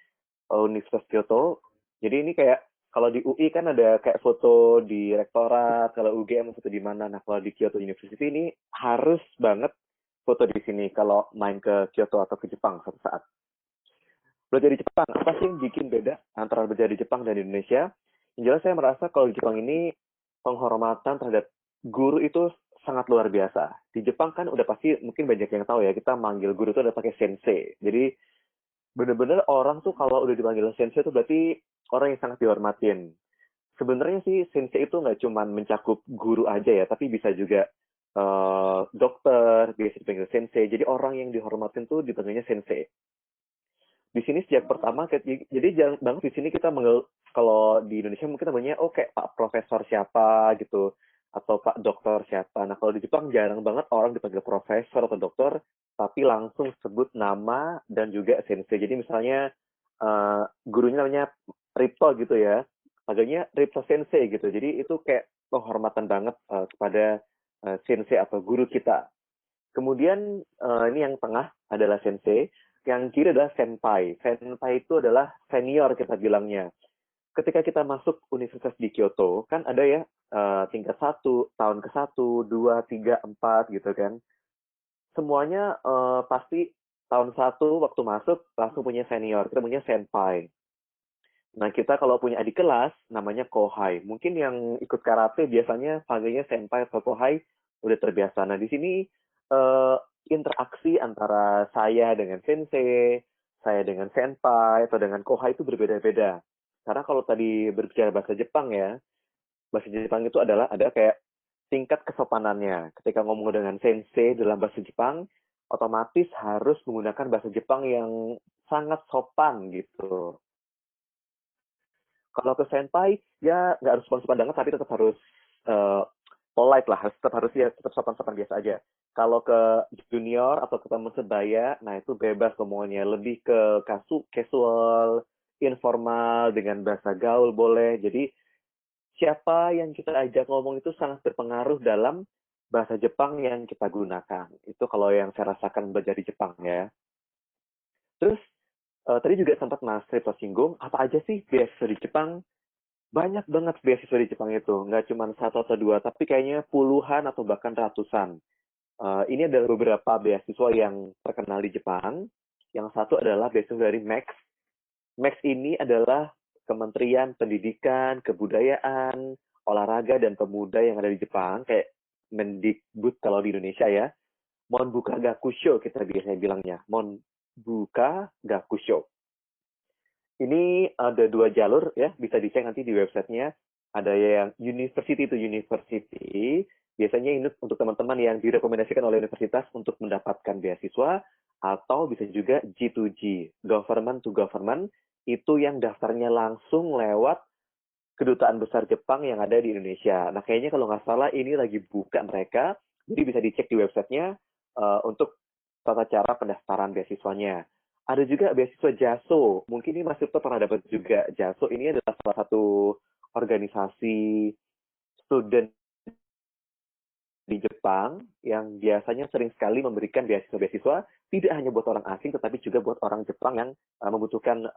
Universitas Kyoto. Jadi ini kayak kalau di UI kan ada kayak foto di rektorat, kalau UGM foto di mana. Nah, kalau di Kyoto University ini harus banget foto di sini kalau main ke Kyoto atau ke Jepang suatu saat. Belajar di Jepang, apa sih yang bikin beda antara belajar di Jepang dan di Indonesia? Yang jelas saya merasa kalau di Jepang ini penghormatan terhadap guru itu sangat luar biasa. Di Jepang kan udah pasti mungkin banyak yang tahu ya, kita manggil guru itu udah pakai sensei. Jadi bener-bener orang tuh kalau udah dipanggil sensei itu berarti orang yang sangat dihormatin. Sebenarnya sih sensei itu nggak cuma mencakup guru aja ya, tapi bisa juga dokter, biasa dipanggil sensei. Jadi orang yang dihormatin tuh dipanggilnya sensei. Di sini sejak pertama, jadi jarang banget di sini kita kalau di Indonesia mungkin namanya kayak Pak Profesor siapa gitu, atau Pak Dokter siapa. Nah kalau di Jepang jarang banget orang dipanggil Profesor atau Dokter, tapi langsung sebut nama dan juga sensei. Jadi misalnya gurunya namanya Ripto gitu ya, panggilnya Ripto Sensei gitu. Jadi itu kayak penghormatan banget kepada sensei atau guru kita. Kemudian ini yang tengah adalah sensei, yang kiri adalah senpai. Senpai itu adalah senior kita bilangnya. Ketika kita masuk universitas di Kyoto, kan ada ya tingkat 1, tahun ke-1, 2, 3, 4 gitu kan. Semuanya pasti tahun 1 waktu masuk langsung punya senior, kita punya senpai. Nah, kita kalau punya adik kelas, namanya kohai. Mungkin yang ikut karate biasanya panggilnya senpai atau kohai, udah terbiasa. Nah, di sini interaksi antara saya dengan sensei, saya dengan senpai, atau dengan kohai itu berbeda-beda. Karena kalau tadi berbicara bahasa Jepang ya, bahasa Jepang itu adalah ada kayak tingkat kesopanannya. Ketika ngomong dengan sensei dalam bahasa Jepang, otomatis harus menggunakan bahasa Jepang yang sangat sopan gitu. Kalau ke senpai, ya nggak harus sopan-sopan banget, tapi tetap harus polite lah, tetap harus ya tetap sopan-sopan biasa aja. Kalau ke junior atau ke teman sebaya, nah itu bebas semuanya, lebih ke casual, informal, dengan bahasa gaul boleh. Jadi siapa yang kita ajak ngomong itu sangat berpengaruh dalam bahasa Jepang yang kita gunakan. Itu kalau yang saya rasakan belajar di Jepang ya. Terus tadi juga sempat Mas Rito singgung, apa aja sih beasiswa di Jepang? Banyak banget beasiswa di Jepang itu, nggak cuma 1 atau 2, tapi kayaknya puluhan atau bahkan ratusan. Ini adalah beberapa beasiswa yang terkenal di Jepang. Yang satu adalah beasiswa dari Max. Max ini adalah Kementerian Pendidikan, Kebudayaan, Olahraga, dan Pemuda yang ada di Jepang, kayak Mendikbud kalau di Indonesia ya. Monbuka Gakusho kita biasanya bilangnya. Monbuka Gakusho. Ini ada 2 jalur ya, bisa dicek nanti di websitenya. Ada yang university to university, biasanya ini untuk teman-teman yang direkomendasikan oleh universitas untuk mendapatkan beasiswa, atau bisa juga G2G, government to government, itu yang daftarnya langsung lewat Kedutaan Besar Jepang yang ada di Indonesia. Nah kayaknya kalau nggak salah ini lagi buka mereka, jadi bisa dicek di websitenya untuk tata cara pendaftaran beasiswanya. Ada juga beasiswa JASO. Mungkin ini Mas Yupto pernah dapat juga. JASO ini adalah salah satu organisasi student di Jepang yang biasanya sering sekali memberikan beasiswa-beasiswa tidak hanya buat orang asing tetapi juga buat orang Jepang yang membutuhkan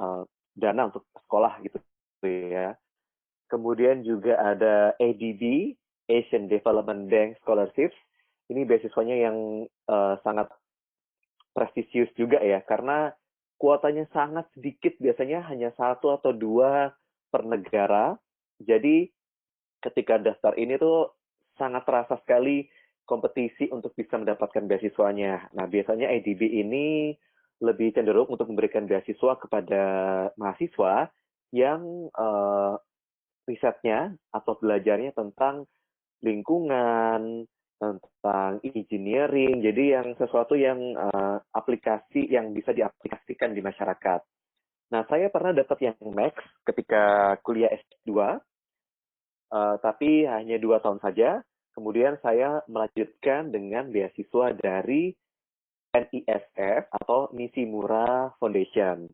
dana untuk sekolah gitu ya. Kemudian juga ada ADB, Asian Development Bank Scholarships. ini beasiswanya yang sangat prestisius juga ya, karena kuotanya sangat sedikit, biasanya hanya 1 atau 2 per negara. Jadi ketika daftar ini tuh sangat terasa sekali kompetisi untuk bisa mendapatkan beasiswanya. Nah, biasanya IDB ini lebih cenderung untuk memberikan beasiswa kepada mahasiswa yang risetnya atau belajarnya tentang lingkungan, tentang engineering, jadi yang sesuatu yang aplikasi yang bisa diaplikasikan di masyarakat. Nah, saya pernah dapat yang Max ketika kuliah S2, tapi hanya 2 tahun saja. Kemudian saya melanjutkan dengan beasiswa dari NISF atau Nishimura Foundation.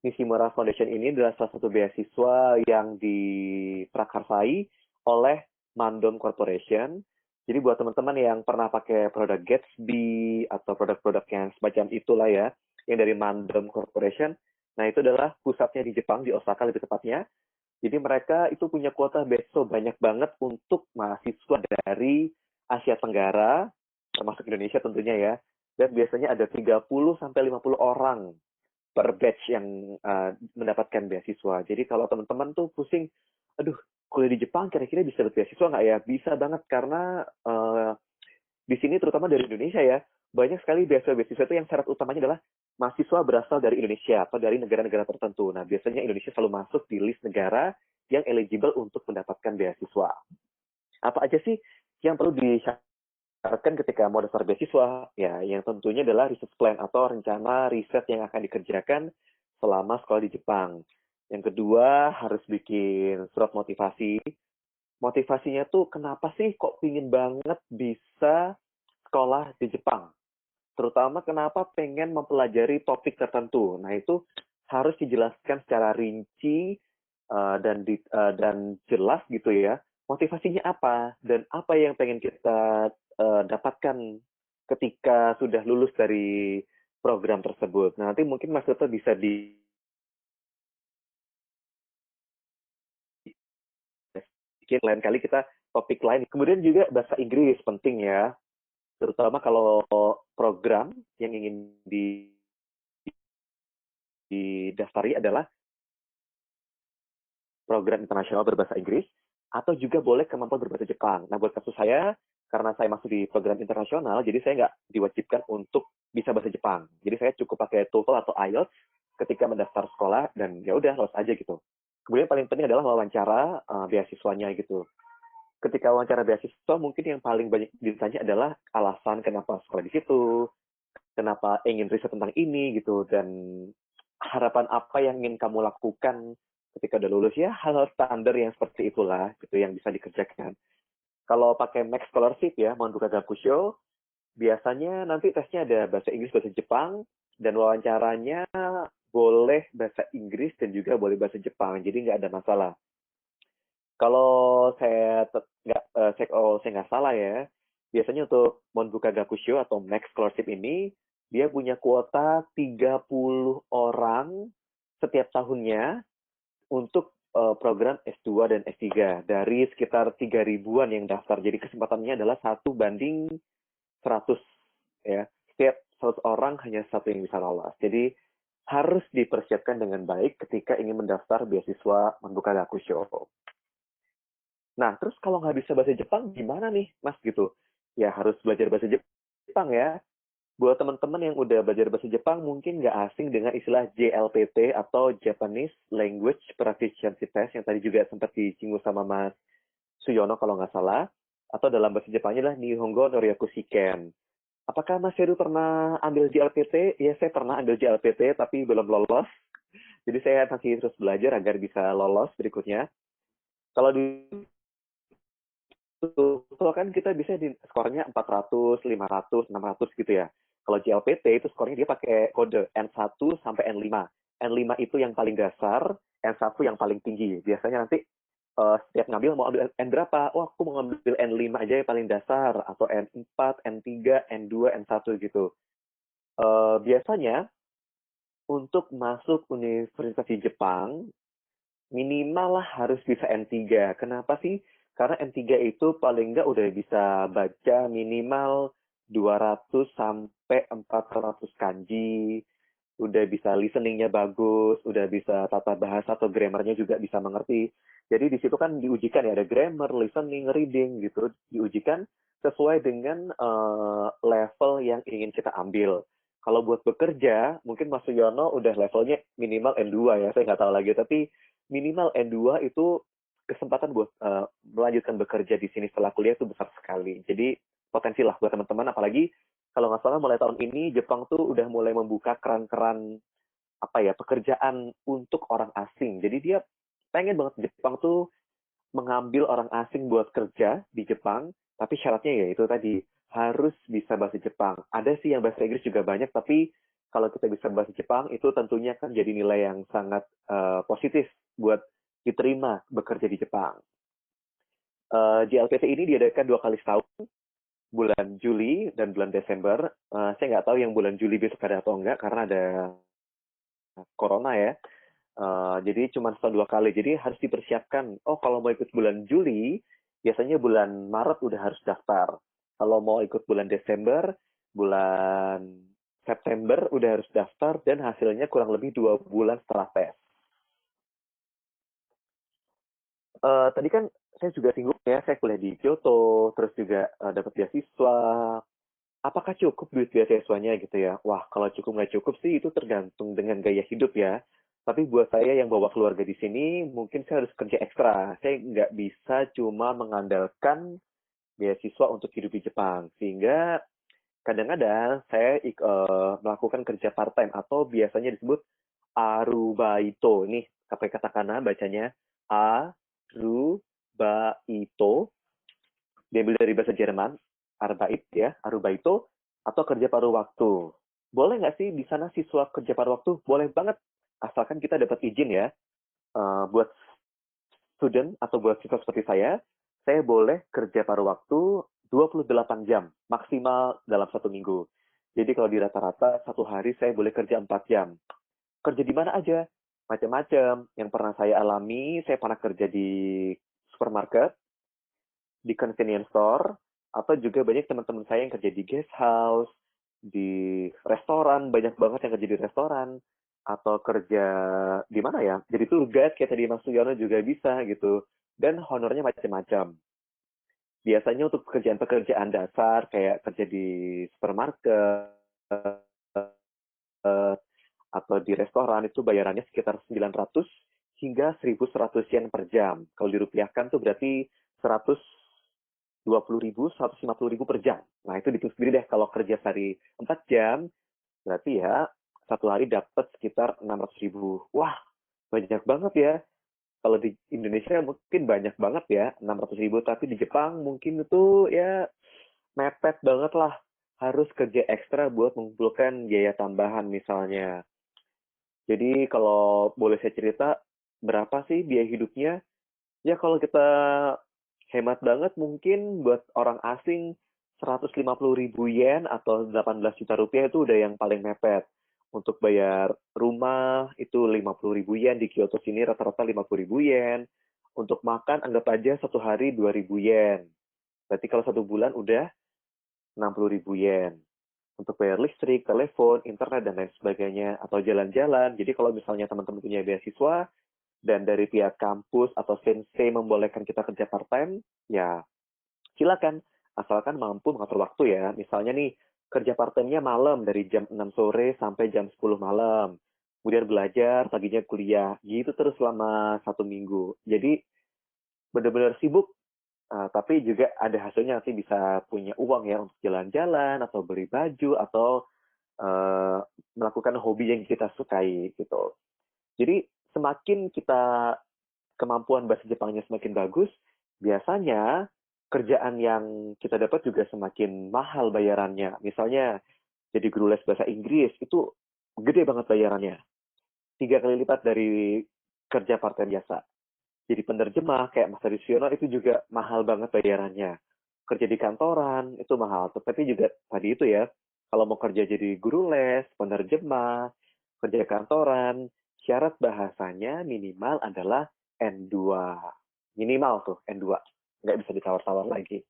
Nishimura Foundation ini adalah salah satu beasiswa yang diprakarsai oleh Mandom Corporation. Jadi buat teman-teman yang pernah pakai produk Gatsby atau produk-produk yang semacam itulah ya, yang dari Mandom Corporation, nah itu adalah pusatnya di Jepang, di Osaka lebih tepatnya. Jadi mereka itu punya kuota beasiswa banyak banget untuk mahasiswa dari Asia Tenggara, termasuk Indonesia tentunya ya. Dan biasanya ada 30-50 orang per batch yang mendapatkan beasiswa. Jadi kalau teman-teman tuh pusing, aduh, kuliah di Jepang kira-kira bisa dapat beasiswa nggak ya? Bisa banget karena di sini terutama dari Indonesia ya, banyak sekali beasiswa-beasiswa itu yang syarat utamanya adalah mahasiswa berasal dari Indonesia atau dari negara-negara tertentu. Nah, biasanya Indonesia selalu masuk di list negara yang eligible untuk mendapatkan beasiswa. Apa aja sih yang perlu disyaratkan ketika mau daftar beasiswa? Ya, yang tentunya adalah research plan atau rencana riset yang akan dikerjakan selama sekolah di Jepang. Yang kedua, harus bikin surat motivasi. Motivasinya tuh kenapa sih kok pingin banget bisa sekolah di Jepang? Terutama kenapa pengen mempelajari topik tertentu. Nah, itu harus dijelaskan secara rinci dan jelas gitu ya. Motivasinya apa dan apa yang pengen kita dapatkan ketika sudah lulus dari program tersebut. Nah, nanti mungkin Mas Toto bisa bikin lain kali kita topik lain. Kemudian juga bahasa Inggris penting ya. Terutama kalau program yang ingin didaftari adalah program internasional berbahasa Inggris, atau juga boleh kemampuan berbahasa Jepang. Nah, buat kasus saya, karena saya masuk di program internasional, jadi saya nggak diwajibkan untuk bisa bahasa Jepang. Jadi saya cukup pakai TOEFL atau IELTS ketika mendaftar sekolah, dan ya udah lolos aja gitu. Kemudian paling penting adalah wawancara beasiswanya gitu. Ketika wawancara beasiswa, mungkin yang paling banyak ditanya adalah alasan kenapa sekolah di situ, kenapa ingin riset tentang ini gitu, dan harapan apa yang ingin kamu lakukan ketika udah lulus, ya hal-hal standar yang seperti itulah gitu yang bisa dikerjakan. Kalau pakai Max Scholarship ya, Monbuka Gakusho, biasanya nanti tesnya ada bahasa Inggris, bahasa Jepang, dan wawancaranya boleh bahasa Inggris dan juga boleh bahasa Jepang, jadi nggak ada masalah. Kalau saya nggak salah ya, biasanya untuk Monbuka Gakusho atau Max Scholarship ini, dia punya kuota 30 orang setiap tahunnya untuk program S2 dan S3 dari sekitar 3.000-an yang daftar. Jadi kesempatannya adalah 1:100 ya. Setiap 100 orang hanya 1 yang bisa lolos. Jadi harus dipersiapkan dengan baik ketika ingin mendaftar beasiswa Monbuka Gakusho. Nah, terus kalau nggak bisa bahasa Jepang gimana nih, Mas gitu? Ya harus belajar bahasa Jepang ya. Buat teman-teman yang udah belajar bahasa Jepang mungkin nggak asing dengan istilah JLPT atau Japanese Language Proficiency Test yang tadi juga sempat disinggung sama Mas Suyono kalau nggak salah. Atau dalam bahasa Jepangnya adalah Nihongo no Ryoku Shiken. Apakah Mas Heru pernah ambil JLPT? Ya, saya pernah ambil JLPT tapi belum lolos. Jadi saya masih terus belajar agar bisa lolos berikutnya. Kalau di itu kan kita bisa di skornya 400, 500, 600 gitu ya. Kalau JLPT itu skornya dia pakai kode N1 sampai N5. N5 itu yang paling dasar, N1 yang paling tinggi. Biasanya nanti setiap ngambil mau ambil N berapa? Oh, aku mau ngambil N5 aja yang paling dasar. Atau N4, N3, N2, N1 gitu. Biasanya untuk masuk universitas di Jepang, minimal lah harus bisa N3. Kenapa sih? Karena M3 itu paling nggak udah bisa baca minimal 200 sampai 400 kanji, udah bisa listeningnya bagus, udah bisa tata bahasa atau grammarnya juga bisa mengerti. Jadi di situ kan diujikan ya, ada grammar, listening, reading gitu, diujikan sesuai dengan level yang ingin kita ambil. Kalau buat bekerja, mungkin Mas Suyono udah levelnya minimal N2 ya, saya nggak tahu lagi, tapi minimal N2 itu kesempatan buat melanjutkan bekerja di sini setelah kuliah itu besar sekali. Jadi potensi lah buat teman-teman, apalagi kalau nggak salah mulai tahun ini Jepang tuh udah mulai membuka keran-keran pekerjaan untuk orang asing. Jadi dia pengen banget Jepang tuh mengambil orang asing buat kerja di Jepang, tapi syaratnya ya itu tadi harus bisa bahasa Jepang. Ada sih yang bahasa Inggris juga banyak, tapi kalau kita bisa bahasa Jepang itu tentunya kan jadi nilai yang sangat positif buat diterima bekerja di Jepang. JLPT ini diadakan 2 kali setahun, bulan Juli dan bulan Desember. Saya nggak tahu yang bulan Juli besok ada atau enggak karena ada corona ya. Jadi cuma setahun 2 kali. Jadi harus dipersiapkan. Oh, kalau mau ikut bulan Juli, biasanya bulan Maret udah harus daftar. Kalau mau ikut bulan Desember, bulan September udah harus daftar dan hasilnya kurang lebih 2 bulan setelah tes. Tadi kan saya juga singgung ya, saya kuliah di Kyoto, terus juga dapat beasiswa. Apakah cukup duit beasiswanya gitu ya? Wah, kalau cukup nggak cukup sih itu tergantung dengan gaya hidup ya. Tapi buat saya yang bawa keluarga di sini, mungkin saya harus kerja ekstra. Saya nggak bisa cuma mengandalkan beasiswa untuk hidup di Jepang. Sehingga kadang-kadang saya melakukan kerja part-time atau biasanya disebut arubaito. Ini katakana bacanya arubaito. Diambil dari bahasa Jerman, arbeit ya, arubaito, atau kerja paruh waktu. Boleh nggak sih di sana siswa kerja paruh waktu? Boleh banget, asalkan kita dapat izin ya. Buat student atau buat siswa seperti saya boleh kerja paruh waktu 28 jam, maksimal dalam 1 minggu. Jadi kalau di rata-rata 1 hari saya boleh kerja 4 jam. Kerja di mana aja? Macam-macam. Yang pernah saya alami, saya pernah kerja di supermarket, di convenience store, atau juga banyak teman-teman saya yang kerja di guest house, di restoran, banyak banget yang kerja di restoran, atau kerja di mana ya? Jadi tour guide kayak tadi Mas Suyono juga bisa gitu. Dan honornya macam-macam. Biasanya untuk pekerjaan-pekerjaan dasar kayak kerja di supermarket atau di restoran itu bayarannya sekitar 900 hingga 1.100 yen per jam. Kalau dirupiahkan tuh berarti 120.000, 150.000 per jam. Nah, itu dihitung sendiri deh. Kalau kerja sehari 4 jam, berarti ya 1 hari dapat sekitar 600.000. Wah, banyak banget ya. Kalau di Indonesia mungkin banyak banget ya, 600.000. Tapi di Jepang mungkin itu ya mepet banget lah. Harus kerja ekstra buat mengumpulkan biaya tambahan misalnya. Jadi kalau boleh saya cerita, berapa sih biaya hidupnya? Ya kalau kita hemat banget mungkin buat orang asing 150.000 yen atau 18 juta rupiah itu udah yang paling mepet. Untuk bayar rumah itu 50.000 yen, di Kyoto sini rata-rata 50.000 yen. Untuk makan anggap aja 1 hari 2.000 yen. Berarti kalau 1 bulan udah 60.000 yen. Untuk bayar listrik, telepon, internet, dan lain sebagainya. Atau jalan-jalan. Jadi kalau misalnya teman-teman punya beasiswa, dan dari pihak kampus atau sensei membolehkan kita kerja part-time, ya silakan. Asalkan mampu mengatur waktu ya. Misalnya nih, kerja part-time-nya malam dari jam 6 sore sampai jam 10 malam. Kemudian belajar, paginya kuliah. Gitu terus selama 1 minggu. Jadi benar-benar sibuk, tapi juga ada hasilnya, nanti bisa punya uang ya untuk jalan-jalan, atau beli baju, atau melakukan hobi yang kita sukai gitu. Jadi semakin kita kemampuan bahasa Jepangnya semakin bagus, biasanya kerjaan yang kita dapat juga semakin mahal bayarannya. Misalnya jadi guru les bahasa Inggris, itu gede banget bayarannya. 3 kali lipat dari kerja part-time biasa. Jadi penerjemah kayak Mas Siono itu juga mahal banget bayarannya. Kerja di kantoran itu mahal. Tapi juga tadi itu ya, kalau mau kerja jadi guru les, penerjemah, kerja kantoran, syarat bahasanya minimal adalah N2. Minimal tuh N2. nggak bisa ditawar-tawar lagi.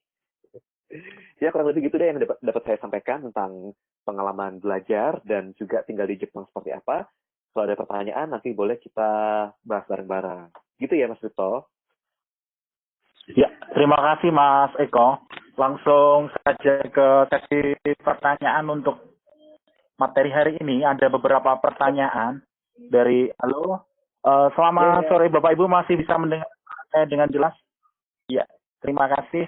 Ya kurang lebih gitu deh yang dapat saya sampaikan tentang pengalaman belajar dan juga tinggal di Jepang seperti apa. Kalau ada pertanyaan nanti boleh kita bahas bareng-bareng. Gitu ya Mas Vito? Ya, terima kasih Mas Eko. Langsung saja ke sesi pertanyaan untuk materi hari ini. Ada beberapa pertanyaan dari halo. Selamat sore Bapak Ibu, masih bisa mendengar saya dengan jelas? Ya, terima kasih.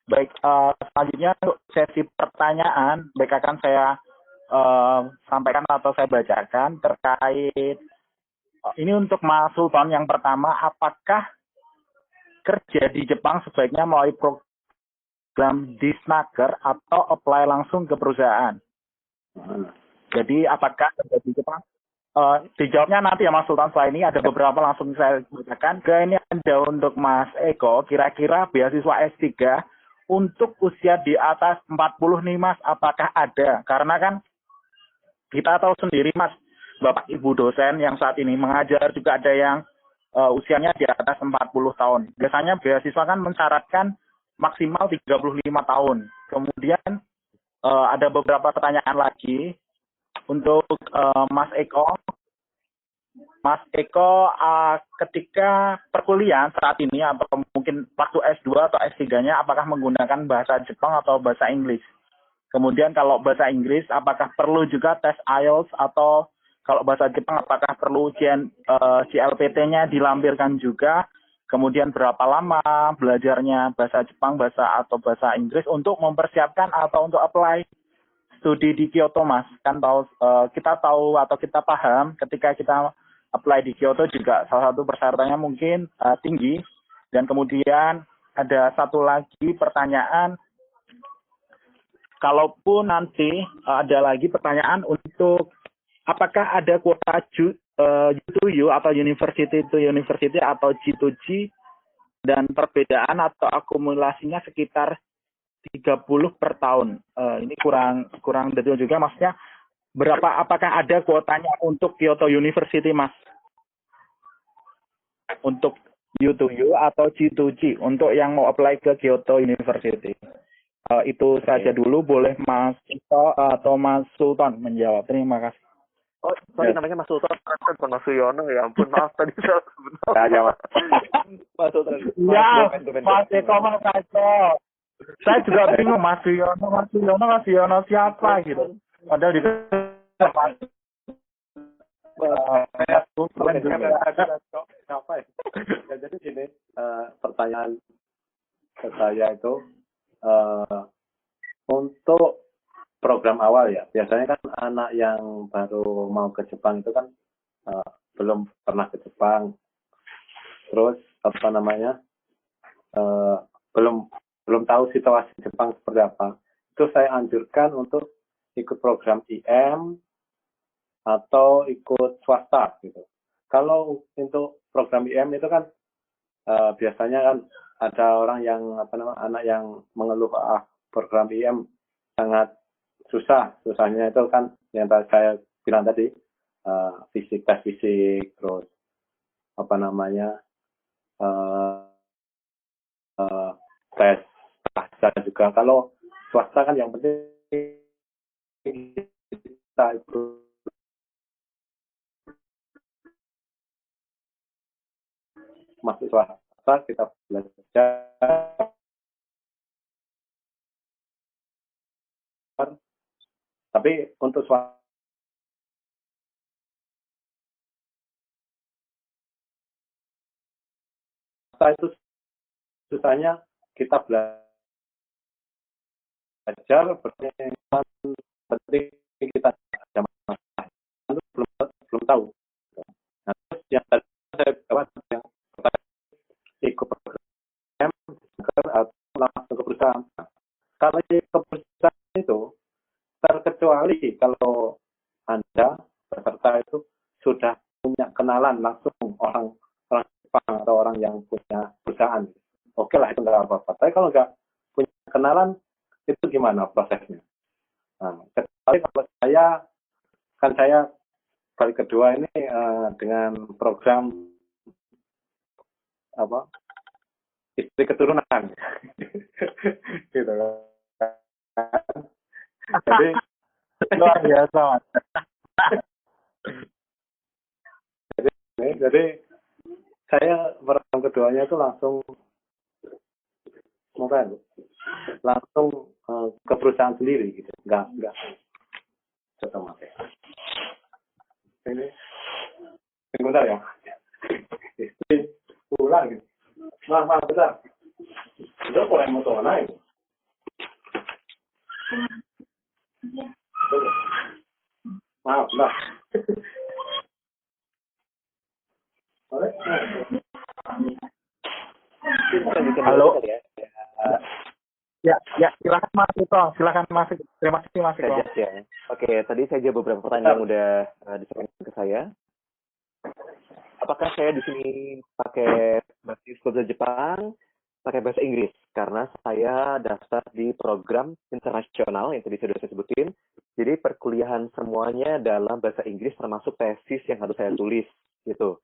Baik, selanjutnya untuk sesi pertanyaan, baik akan saya sampaikan atau saya bacakan terkait ini untuk Mas Sultan. Yang pertama, apakah kerja di Jepang sebaiknya melalui program Disnaker atau apply langsung ke perusahaan? Jadi apakah kerja di Jepang? Dijawabnya nanti ya Mas Sultan. Setelah ini ada beberapa langsung saya bacakan. Ini ada untuk Mas Eko, kira-kira beasiswa S3 untuk usia di atas 40 nih Mas, apakah ada? Karena kan kita tahu sendiri Mas, Bapak Ibu dosen yang saat ini mengajar juga ada yang usianya di atas 40 tahun. Biasanya beasiswa kan mensyaratkan maksimal 35 tahun. Kemudian ada beberapa pertanyaan lagi untuk Mas Eko. Mas Eko, ketika perkuliahan saat ini atau mungkin waktu S2 atau S3-nya apakah menggunakan bahasa Jepang atau bahasa Inggris? Kemudian kalau bahasa Inggris apakah perlu juga tes IELTS atau kalau bahasa Jepang apakah perlu ujian CLPT-nya dilampirkan juga? Kemudian berapa lama belajarnya bahasa Jepang, bahasa atau bahasa Inggris untuk mempersiapkan atau untuk apply studi di Kyoto, Mas? Kan tahu kita tahu atau kita paham ketika kita apply di Kyoto juga salah satu persyaratannya mungkin tinggi. Dan kemudian ada satu lagi pertanyaan, kalaupun nanti ada lagi pertanyaan untuk apakah ada kuota U2U atau University to University atau G2G dan perbedaan atau akumulasinya sekitar 30 per tahun. Ini kurang detail juga, maksudnya apakah ada kuotanya untuk Kyoto University, Mas? Untuk U2U atau G2G untuk yang mau apply ke Kyoto University. Itu saja dulu, boleh Mas Ito atau Mas Sultan menjawab. Terima kasih. Oh, sorry, namanya Mas Sultan, bukan Mas Suyono, ya ampun, maaf tadi salah sebentar. Ya, Mas. Mas Sultan. Ya, Mas Eko, Mas Eko. Saya juga bingung, Mas Suyono siapa gitu. Padahal itu Jadi gini, pertanyaan saya itu untuk program awal ya. Biasanya kan anak yang baru mau ke Jepang itu kan belum pernah ke Jepang, terus belum tahu situasi Jepang seperti apa. Itu saya anjurkan untuk ikut program IM atau ikut swasta gitu. Kalau untuk program IM itu kan biasanya kan ada orang yang anak yang mengeluh program IM sangat susahnya itu kan yang tadi saya bilang tadi, tes fisik, terus tes bahasa juga. Kalau swasta kan yang penting kita ikut masuk swasta, kita belajar. Tapi untuk swasta itu susahnya kita belajar penting kita ada masalah itu belum tahu. Nah, terus yang tadi saya jawab yang ikut program atau langsung ke perusahaan. Kalau ke perusahaan itu terkecuali kalau Anda peserta itu sudah punya kenalan langsung orang Jepang atau orang yang punya perusahaan. Oke lah, itu nggak apa-apa. Tapi kalau nggak punya kenalan, itu gimana prosesnya? Nah, kecuali kalau saya kali kedua ini dengan program istri keturunan. Gitu kan. Jadi Luar biasa, Mas. jadi saya program keduanya itu langsung langsung ke perusahaan sendiri gitu, nggak otomatis. Ini bentar ya, istri pulang gitu. Maaf bentar, udah kok yang motor naik. Maaf, bentar. Halo. Ya, silakan Mas Ito, silakan Mas. Terima kasih Mas Ito. Ya. Oke, tadi saya jawab beberapa pertanyaan yang udah disampaikan ke saya. Apakah saya di sini pakai bahasa Jepang, pakai bahasa Inggris? Karena saya daftar di program internasional yang tadi sudah saya sebutin. Jadi perkuliahan semuanya dalam bahasa Inggris, termasuk tesis yang harus saya tulis gitu.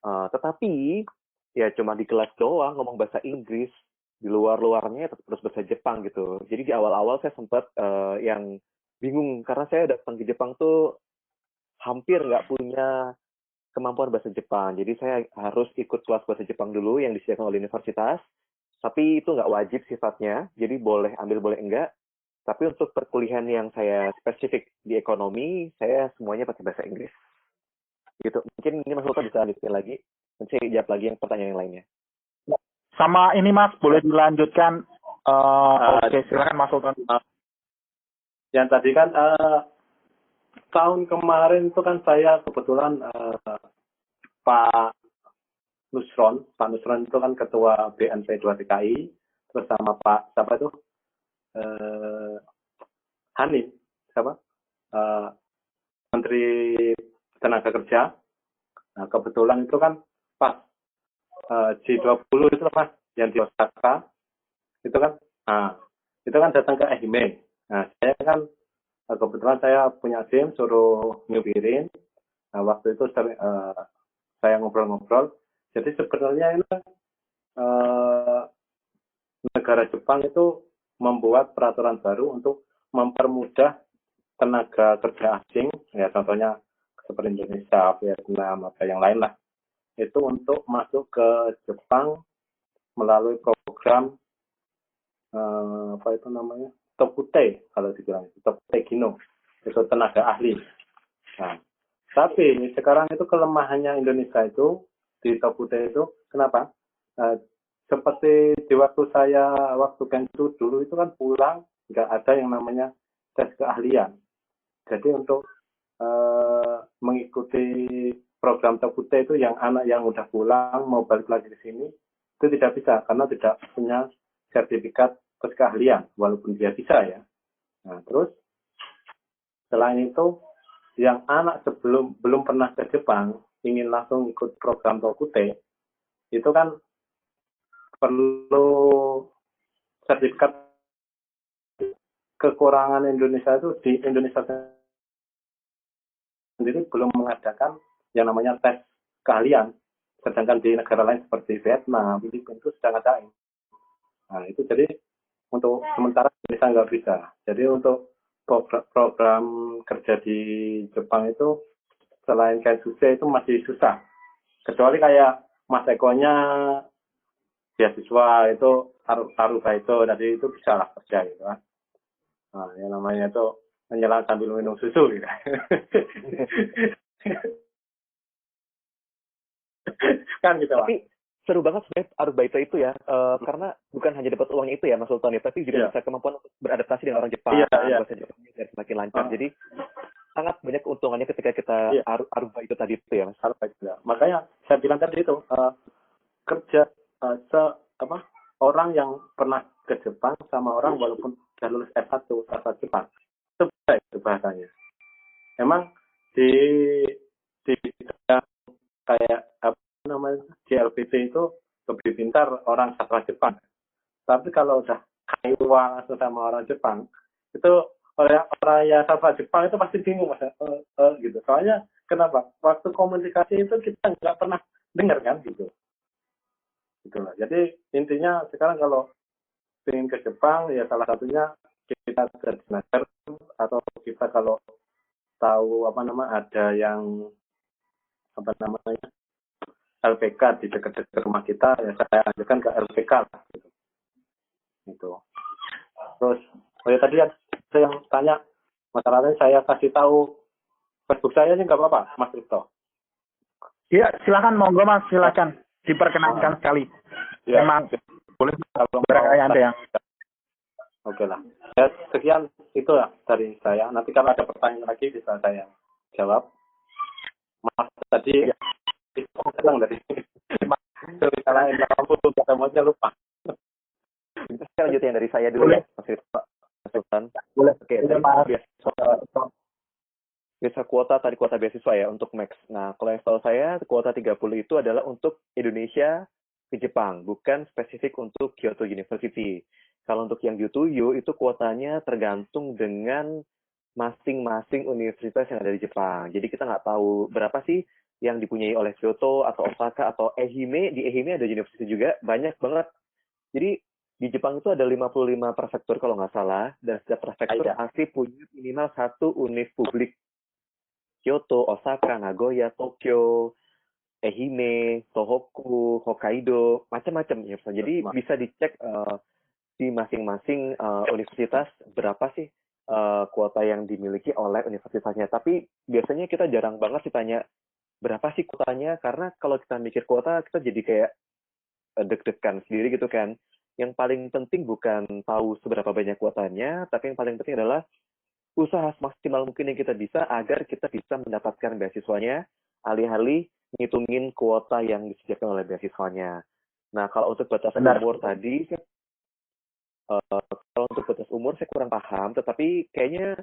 Tetapi ya cuma di kelas doang ngomong bahasa Inggris, di luarnya tetap terus bahasa Jepang gitu. Jadi di awal-awal saya sempat yang bingung karena saya datang ke Jepang tuh hampir nggak punya kemampuan bahasa Jepang. Jadi saya harus ikut kelas bahasa Jepang dulu yang disediakan oleh universitas. Tapi itu nggak wajib sifatnya, jadi boleh ambil boleh enggak. Tapi untuk perkuliahan yang saya spesifik di ekonomi, saya semuanya pakai bahasa Inggris. Gitu. Mungkin ini Mas Sultan bisa lanjutin lagi. Nanti saya jawab lagi yang pertanyaan yang lainnya. Sama ini Mas, boleh dilanjutkan. Oke, silakan Mas Sultan. Yang tadi kan tahun kemarin itu kan saya kebetulan Pak Nusron itu kan ketua BNP 2 TKI, terus sama Pak siapa itu Hanif, siapa Menteri Tenaga Kerja. Nah kebetulan itu kan pas G20 itu Mas yang di Osaka itu kan, itu kan datang ke Ehime. Nah saya kan kebetulan saya punya SIM suruh nyupirin. Nah waktu itu saya ngobrol-ngobrol. Jadi sebenarnya ini negara Jepang itu membuat peraturan baru untuk mempermudah tenaga kerja asing, ya contohnya seperti Indonesia, Vietnam, atau yang lain lah. Itu untuk masuk ke Jepang melalui program apa itu namanya? Tokute, kalau dibilang Tokute Gino, itu tenaga ahli. Nah, tapi sekarang itu kelemahannya Indonesia itu di Tokute itu kenapa? Seperti di waktu Kensu dulu itu kan pulang nggak ada yang namanya tes keahlian. Jadi untuk mengikuti program Tokute itu yang anak yang udah pulang mau balik lagi ke sini itu tidak bisa karena tidak punya sertifikat tes keahlian walaupun dia bisa ya. Nah terus selain itu yang anak belum pernah ke Jepang ingin langsung ikut program Tokute itu kan perlu sertifikat. Kekurangan Indonesia itu di Indonesia sendiri belum mengadakan yang namanya tes keahlian, sedangkan di negara lain seperti Vietnam, Filipina itu sudah ngadain. Nah itu jadi untuk sementara Indonesia nggak bisa. Jadi untuk program kerja di Jepang itu selain kayak susah itu masih susah. Kecuali kayak Mas Eko-nya beasiswa itu taruh itu tadi itu bisa lah kerja gitu kan. Nah, yang namanya itu menyelam sambil minum susu gitu. Kan gitu Pak. Tapi seru banget sebenarnya Arubaito itu ya, karena bukan hanya dapat uangnya itu ya Mas Sultan ya, tapi juga bisa kemampuan untuk beradaptasi dengan orang Jepang, bahasa Jepangnya biar semakin lancar. Jadi sangat banyak keuntungannya ketika kita Arubaito tadi itu ya Mas. Arubaito. Makanya saya bilang tadi itu kerja orang yang pernah ke Jepang sama orang walaupun sudah lulus S1 bahasa Jepang itu beda itu bahasanya. Emang di kayak apa namanya JLPT itu lebih pintar orang sastra Jepang. Tapi kalau udah kaiwa sama orang Jepang itu orang yang sastra Jepang itu pasti bingung Mas. Gitu. Soalnya kenapa? Waktu komunikasi itu kita nggak pernah dengar kan gitu. gitu loh. Jadi intinya sekarang kalau ingin ke Jepang ya salah satunya kita ke Disnaker, atau kita kalau tahu ada yang namanya LPK di dekat-dekat rumah kita, ya saya anjurkan ke LPK lah gitu. Gitu. Terus ya tadi ada yang tanya, masalahnya saya kasih tahu Facebook saya sih nggak apa-apa, Mas Rito. Iya, silakan monggo Mas, silakan. Diperkenankan sekali. Ya, Memang boleh kalau barangkali Anda yang oke lah. Ya, sekian itu lah dari saya. Nanti kalau ada pertanyaan lagi bisa saya jawab. Mas tadi ya. itu datang dari kalau kamu ketemunya lupa. Kita lanjut yang dari saya dulu Boleh. ya, Mas Rito, Mas Sultan. Boleh. Oke, Boleh, tadi Mas. biasa kuota tadi kuota beasiswa ya untuk Max. Nah, kalau yang tahu saya kuota 30 itu adalah untuk Indonesia ke Jepang, bukan spesifik untuk Kyoto University. Kalau untuk yang U2U itu kuotanya tergantung dengan masing-masing universitas yang ada di Jepang. Jadi kita nggak tahu berapa sih yang dipunyai oleh Kyoto atau Osaka atau Ehime. Di Ehime ada universitas juga, banyak banget. Jadi di Jepang itu ada 55 prefektur kalau nggak salah, dan setiap prefektur pasti punya minimal satu univ publik. Kyoto, Osaka, Nagoya, Tokyo, Ehime, Tohoku, Hokkaido, macam-macam ya. Jadi bisa dicek di masing-masing universitas berapa sih kuota yang dimiliki oleh universitasnya. Tapi biasanya kita jarang banget ditanya berapa sih kuotanya, karena kalau kita mikir kuota kita jadi kayak deg-degan sendiri gitu kan. Yang paling penting bukan tahu seberapa banyak kuotanya, tapi yang paling penting adalah usaha semaksimal mungkin yang kita bisa agar kita bisa mendapatkan beasiswanya, alih-alih ngitungin kuota yang disediakan oleh beasiswanya. Nah, kalau untuk batas umur tadi, kalau untuk batas umur saya kurang paham, tetapi kayaknya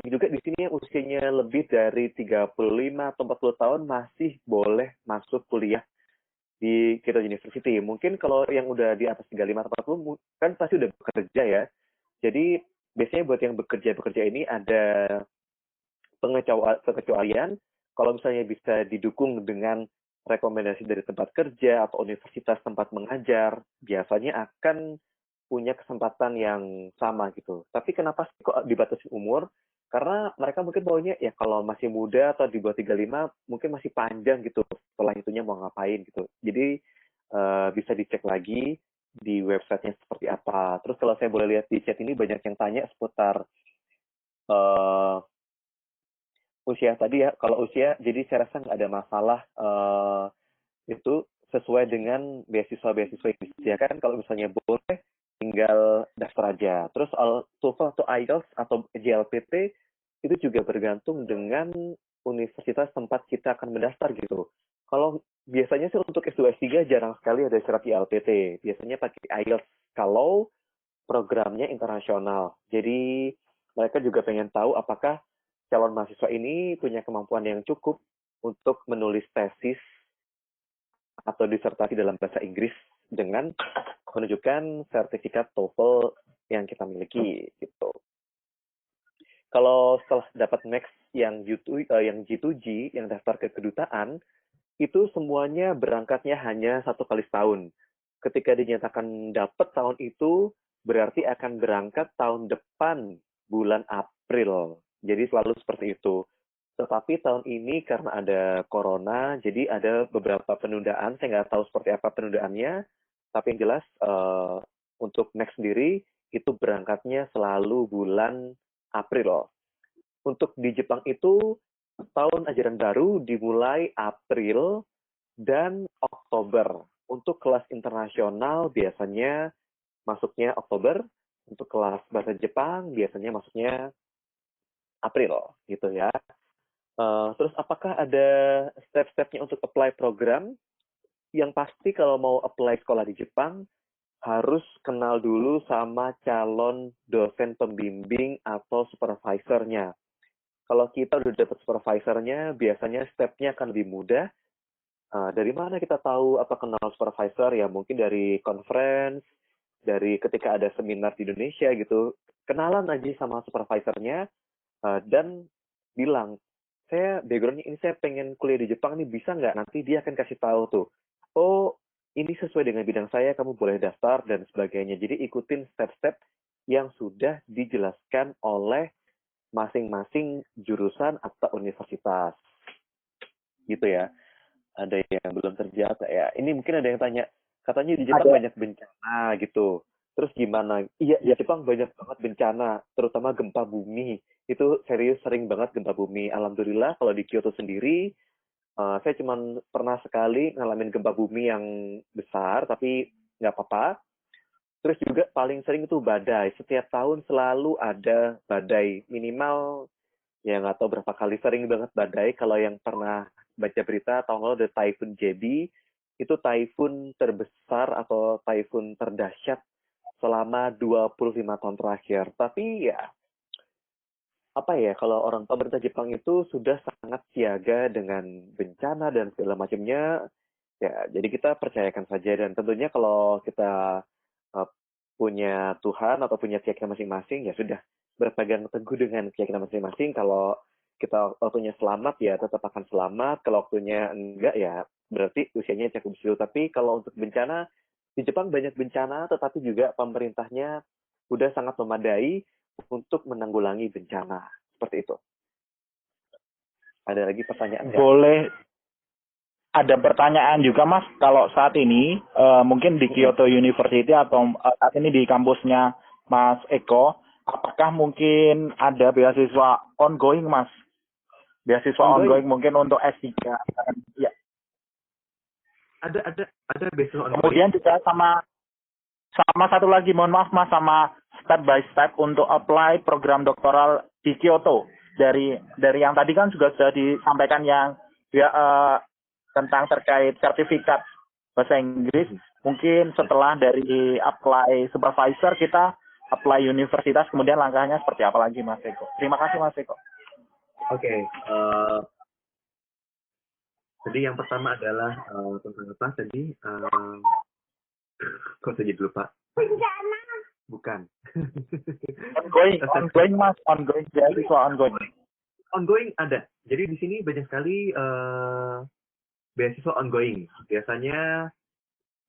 juga di sini yang usianya lebih dari 35 atau 40 tahun masih boleh masuk kuliah di Kyoto University. Mungkin kalau yang udah di atas 35 atau 40 kan pasti udah bekerja ya. Jadi biasanya buat yang bekerja ini ada pengecualian. Kalau misalnya bisa didukung dengan rekomendasi dari tempat kerja atau universitas tempat mengajar, biasanya akan punya kesempatan yang sama gitu. Tapi kenapa sih kok dibatasi umur? Karena mereka mungkin maunya ya kalau masih muda atau di bawah 35 mungkin masih panjang gitu. Setelah itunya mau ngapain gitu. Jadi bisa dicek lagi di websitenya seperti apa. Terus kalau saya boleh lihat di chat ini banyak yang tanya seputar usia tadi ya. Kalau usia, jadi saya rasa nggak ada masalah itu sesuai dengan beasiswa-beasiswa yang disediakan. Kalau misalnya boleh, tinggal daftar aja. Terus soal TOEFL atau IELTS atau JLPT itu juga bergantung dengan universitas tempat kita akan mendaftar gitu. Kalau biasanya sih untuk S2 S3 jarang sekali ada syarat ILPT. Biasanya pakai IELTS kalau programnya internasional. Jadi mereka juga pengen tahu apakah calon mahasiswa ini punya kemampuan yang cukup untuk menulis tesis atau disertasi dalam bahasa Inggris dengan menunjukkan sertifikat TOEFL yang kita miliki gitu. Kalau setelah dapat Max yang G2G yang daftar ke kedutaan, itu semuanya berangkatnya hanya 1 kali setahun. Ketika dinyatakan dapat tahun itu, berarti akan berangkat tahun depan bulan April. Jadi selalu seperti itu. Tetapi tahun ini karena ada corona, jadi ada beberapa penundaan. Saya nggak tahu seperti apa penundaannya, tapi yang jelas untuk Max sendiri itu berangkatnya selalu bulan April. Untuk di Jepang itu tahun ajaran baru dimulai April dan Oktober. Untuk kelas internasional biasanya masuknya Oktober, untuk kelas bahasa Jepang biasanya masuknya April gitu ya. Terus apakah ada step-stepnya untuk apply program? Yang pasti kalau mau apply sekolah di Jepang, harus kenal dulu sama calon dosen pembimbing atau supervisornya. Kalau kita udah dapat supervisornya, biasanya step-nya akan lebih mudah. Dari mana kita tahu apa kenal supervisor? Ya mungkin dari conference, dari ketika ada seminar di Indonesia gitu. Kenalan aja sama supervisornya, dan bilang, saya background-nya ini saya pengen kuliah di Jepang nih, bisa nggak? Nanti dia akan kasih tahu tuh, oh ini sesuai dengan bidang saya, kamu boleh daftar dan sebagainya. Jadi ikutin step-step yang sudah dijelaskan oleh masing-masing jurusan atau universitas. Gitu ya. Ada yang belum terjawab ya. Ini mungkin ada yang tanya, katanya di Jepang Ada. banyak bencana gitu. Terus gimana? Iya, di Ya. Jepang banyak banget bencana, terutama gempa bumi. Itu serius sering banget gempa bumi. Alhamdulillah kalau di Kyoto sendiri, saya cuma pernah sekali ngalamin gempa bumi yang besar, tapi nggak apa-apa. Terus juga paling sering itu badai. Setiap tahun selalu ada badai. Minimal, ya nggak tahu berapa kali sering banget badai. Kalau yang pernah baca berita, tahun lalu ada Typhoon Jebi. Itu typhoon terbesar atau typhoon terdahsyat selama 25 tahun terakhir. Tapi ya, apa ya, kalau orang pemerintah Jepang itu sudah sangat siaga dengan bencana dan segala macamnya, ya jadi kita percayakan saja. Dan tentunya kalau kita punya Tuhan atau punya keyakinan masing-masing, ya sudah berpegang teguh dengan keyakinan masing-masing. Kalau kita waktunya selamat, ya tetap akan selamat. Kalau waktunya enggak, ya berarti usianya cukup dulu. Tapi kalau untuk bencana, di Jepang banyak bencana, tetapi juga pemerintahnya sudah sangat memadai untuk menanggulangi bencana. Seperti itu. Ada lagi pertanyaan nggak? Boleh ada pertanyaan juga Mas, kalau saat ini mungkin di Kyoto University atau saat ini di kampusnya Mas Eko, apakah mungkin ada beasiswa ongoing Mas? Beasiswa ongoing mungkin untuk S3. Ya. Ada beasiswa ongoing. Kemudian juga sama satu lagi, mohon maaf Mas, sama step by step untuk apply program doktoral di Kyoto. Dari yang tadi kan juga sudah disampaikan yang ya, tentang terkait sertifikat bahasa Inggris. Mungkin setelah dari apply supervisor, kita apply universitas, kemudian langkahnya seperti apa lagi Mas Eko? Terima kasih Mas Eko. Oke. Jadi yang pertama adalah tentang apa tadi? Kok saya jadi lupa? Bukan. Ongoing Mas, ongoing, beasiswa ongoing. Ongoing ada. Jadi di sini banyak sekali beasiswa ongoing. Biasanya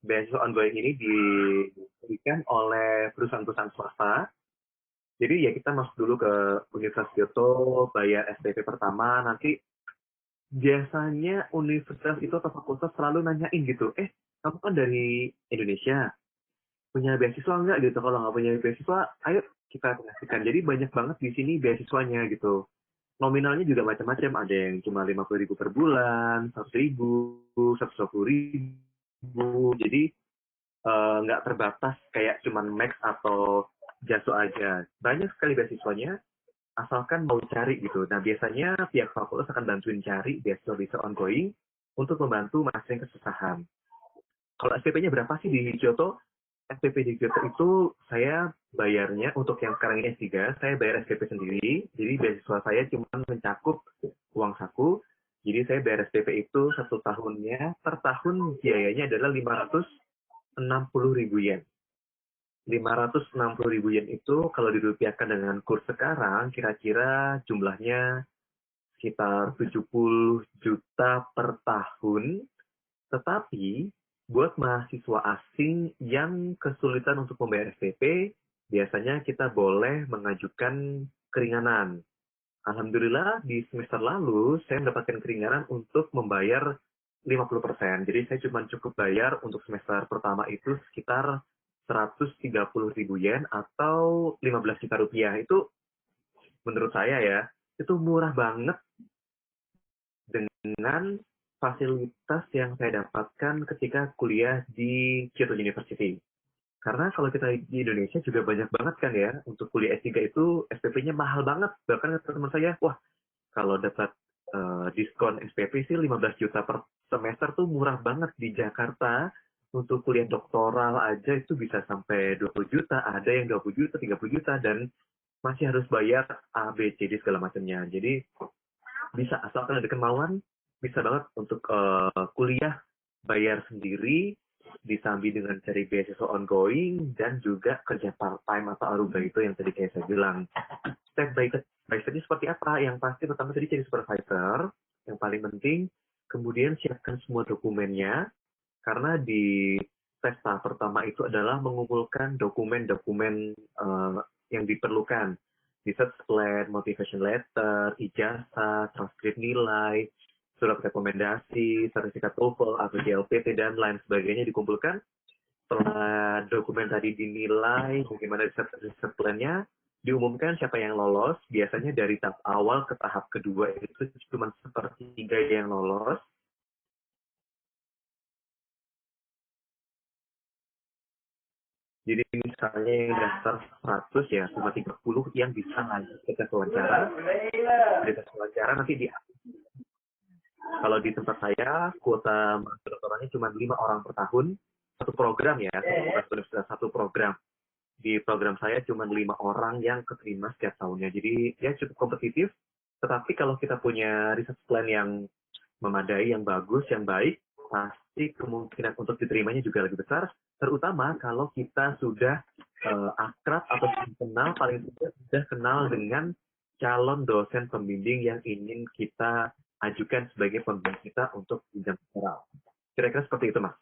beasiswa ongoing ini diberikan oleh perusahaan-perusahaan swasta. Jadi ya kita masuk dulu ke Universitas Kyoto, bayar SPP pertama, nanti biasanya universitas itu atau fakultas selalu nanyain gitu, kamu kan dari Indonesia, punya beasiswa nggak gitu? Kalau nggak punya beasiswa, ayo kita kasihkan. Jadi banyak banget di sini beasiswanya gitu. Nominalnya juga macam-macam, ada yang cuma 50.000 per bulan, 100.000, 120.000. Jadi nggak terbatas kayak cuman max atau jaso aja. Banyak sekali beasiswanya, asalkan mau cari gitu. Nah biasanya pihak fakultas akan bantuin cari beasiswa ongoing untuk membantu mahasiswa yang kesusahan. Kalau SPP-nya berapa sih di Kyoto? SPP di Kyoto itu saya bayarnya untuk yang sekarang ini S3, saya bayar SPP sendiri. Jadi beasiswa saya cuma mencakup uang saku. Jadi saya bayar SPP itu 1 tahunnya, per tahun biayanya adalah 560.000 yen. 560.000 yen itu kalau dirupiahkan dengan kurs sekarang, kira-kira jumlahnya sekitar 70 juta per tahun. Tetapi buat mahasiswa asing yang kesulitan untuk membayar SPP, biasanya kita boleh mengajukan keringanan. Alhamdulillah di semester lalu saya mendapatkan keringanan untuk membayar 50%. Jadi saya cuma cukup bayar untuk semester pertama itu sekitar 130.000 yen atau 15 juta rupiah. Itu menurut saya ya, itu murah banget dengan fasilitas yang saya dapatkan ketika kuliah di Kyoto University. Karena kalau kita di Indonesia juga banyak banget kan ya, untuk kuliah S3 itu SPP-nya mahal banget. Bahkan teman saya, wah kalau dapat diskon SPP sih 15 juta per semester tuh murah banget. Di Jakarta untuk kuliah doktoral aja itu bisa sampai 20 juta, ada yang 20 juta, 30 juta, dan masih harus bayar A, B, C, D segala macamnya. Jadi bisa, asalkan ada kemauan, bisa banget untuk kuliah bayar sendiri, disambi dengan cari beasiswa ongoing, dan juga kerja part-time atau aruba itu yang tadi kayak saya bilang. Step by step seperti apa? Yang pasti pertama tadi cari supervisor, yang paling penting, kemudian siapkan semua dokumennya, Karena di tes tahap pertama itu adalah mengumpulkan dokumen-dokumen yang diperlukan. Research plan, motivation letter, ijazah, transkrip nilai, surat rekomendasi, sertifikat TOEFL, atau JLPT, dan lain sebagainya dikumpulkan. Setelah dokumen tadi dinilai, bagaimana research plan-nya, diumumkan siapa yang lolos. Biasanya dari tahap awal ke tahap kedua itu cuma sepertiga yang lolos. Jadi misalnya yang daftar 100 ya, cuma 30 yang bisa lanjut ke tes wawancara. Di tes wawancara nanti kalau di tempat saya, kuota mahasiswa doktorannya cuma 5 orang per tahun, satu program ya, satu program. Di program saya cuma 5 orang yang keterima setiap tahunnya. Jadi ya cukup kompetitif, tetapi kalau kita punya research plan yang memadai, yang bagus, yang baik, pasti kemungkinan untuk diterimanya juga lebih besar, terutama kalau kita sudah akrab atau kenal, paling tidak sudah kenal dengan calon dosen pembimbing yang ingin kita ajukan sebagai pembimbing kita untuk jenjang doktoral. Kira-kira seperti itu, Mas.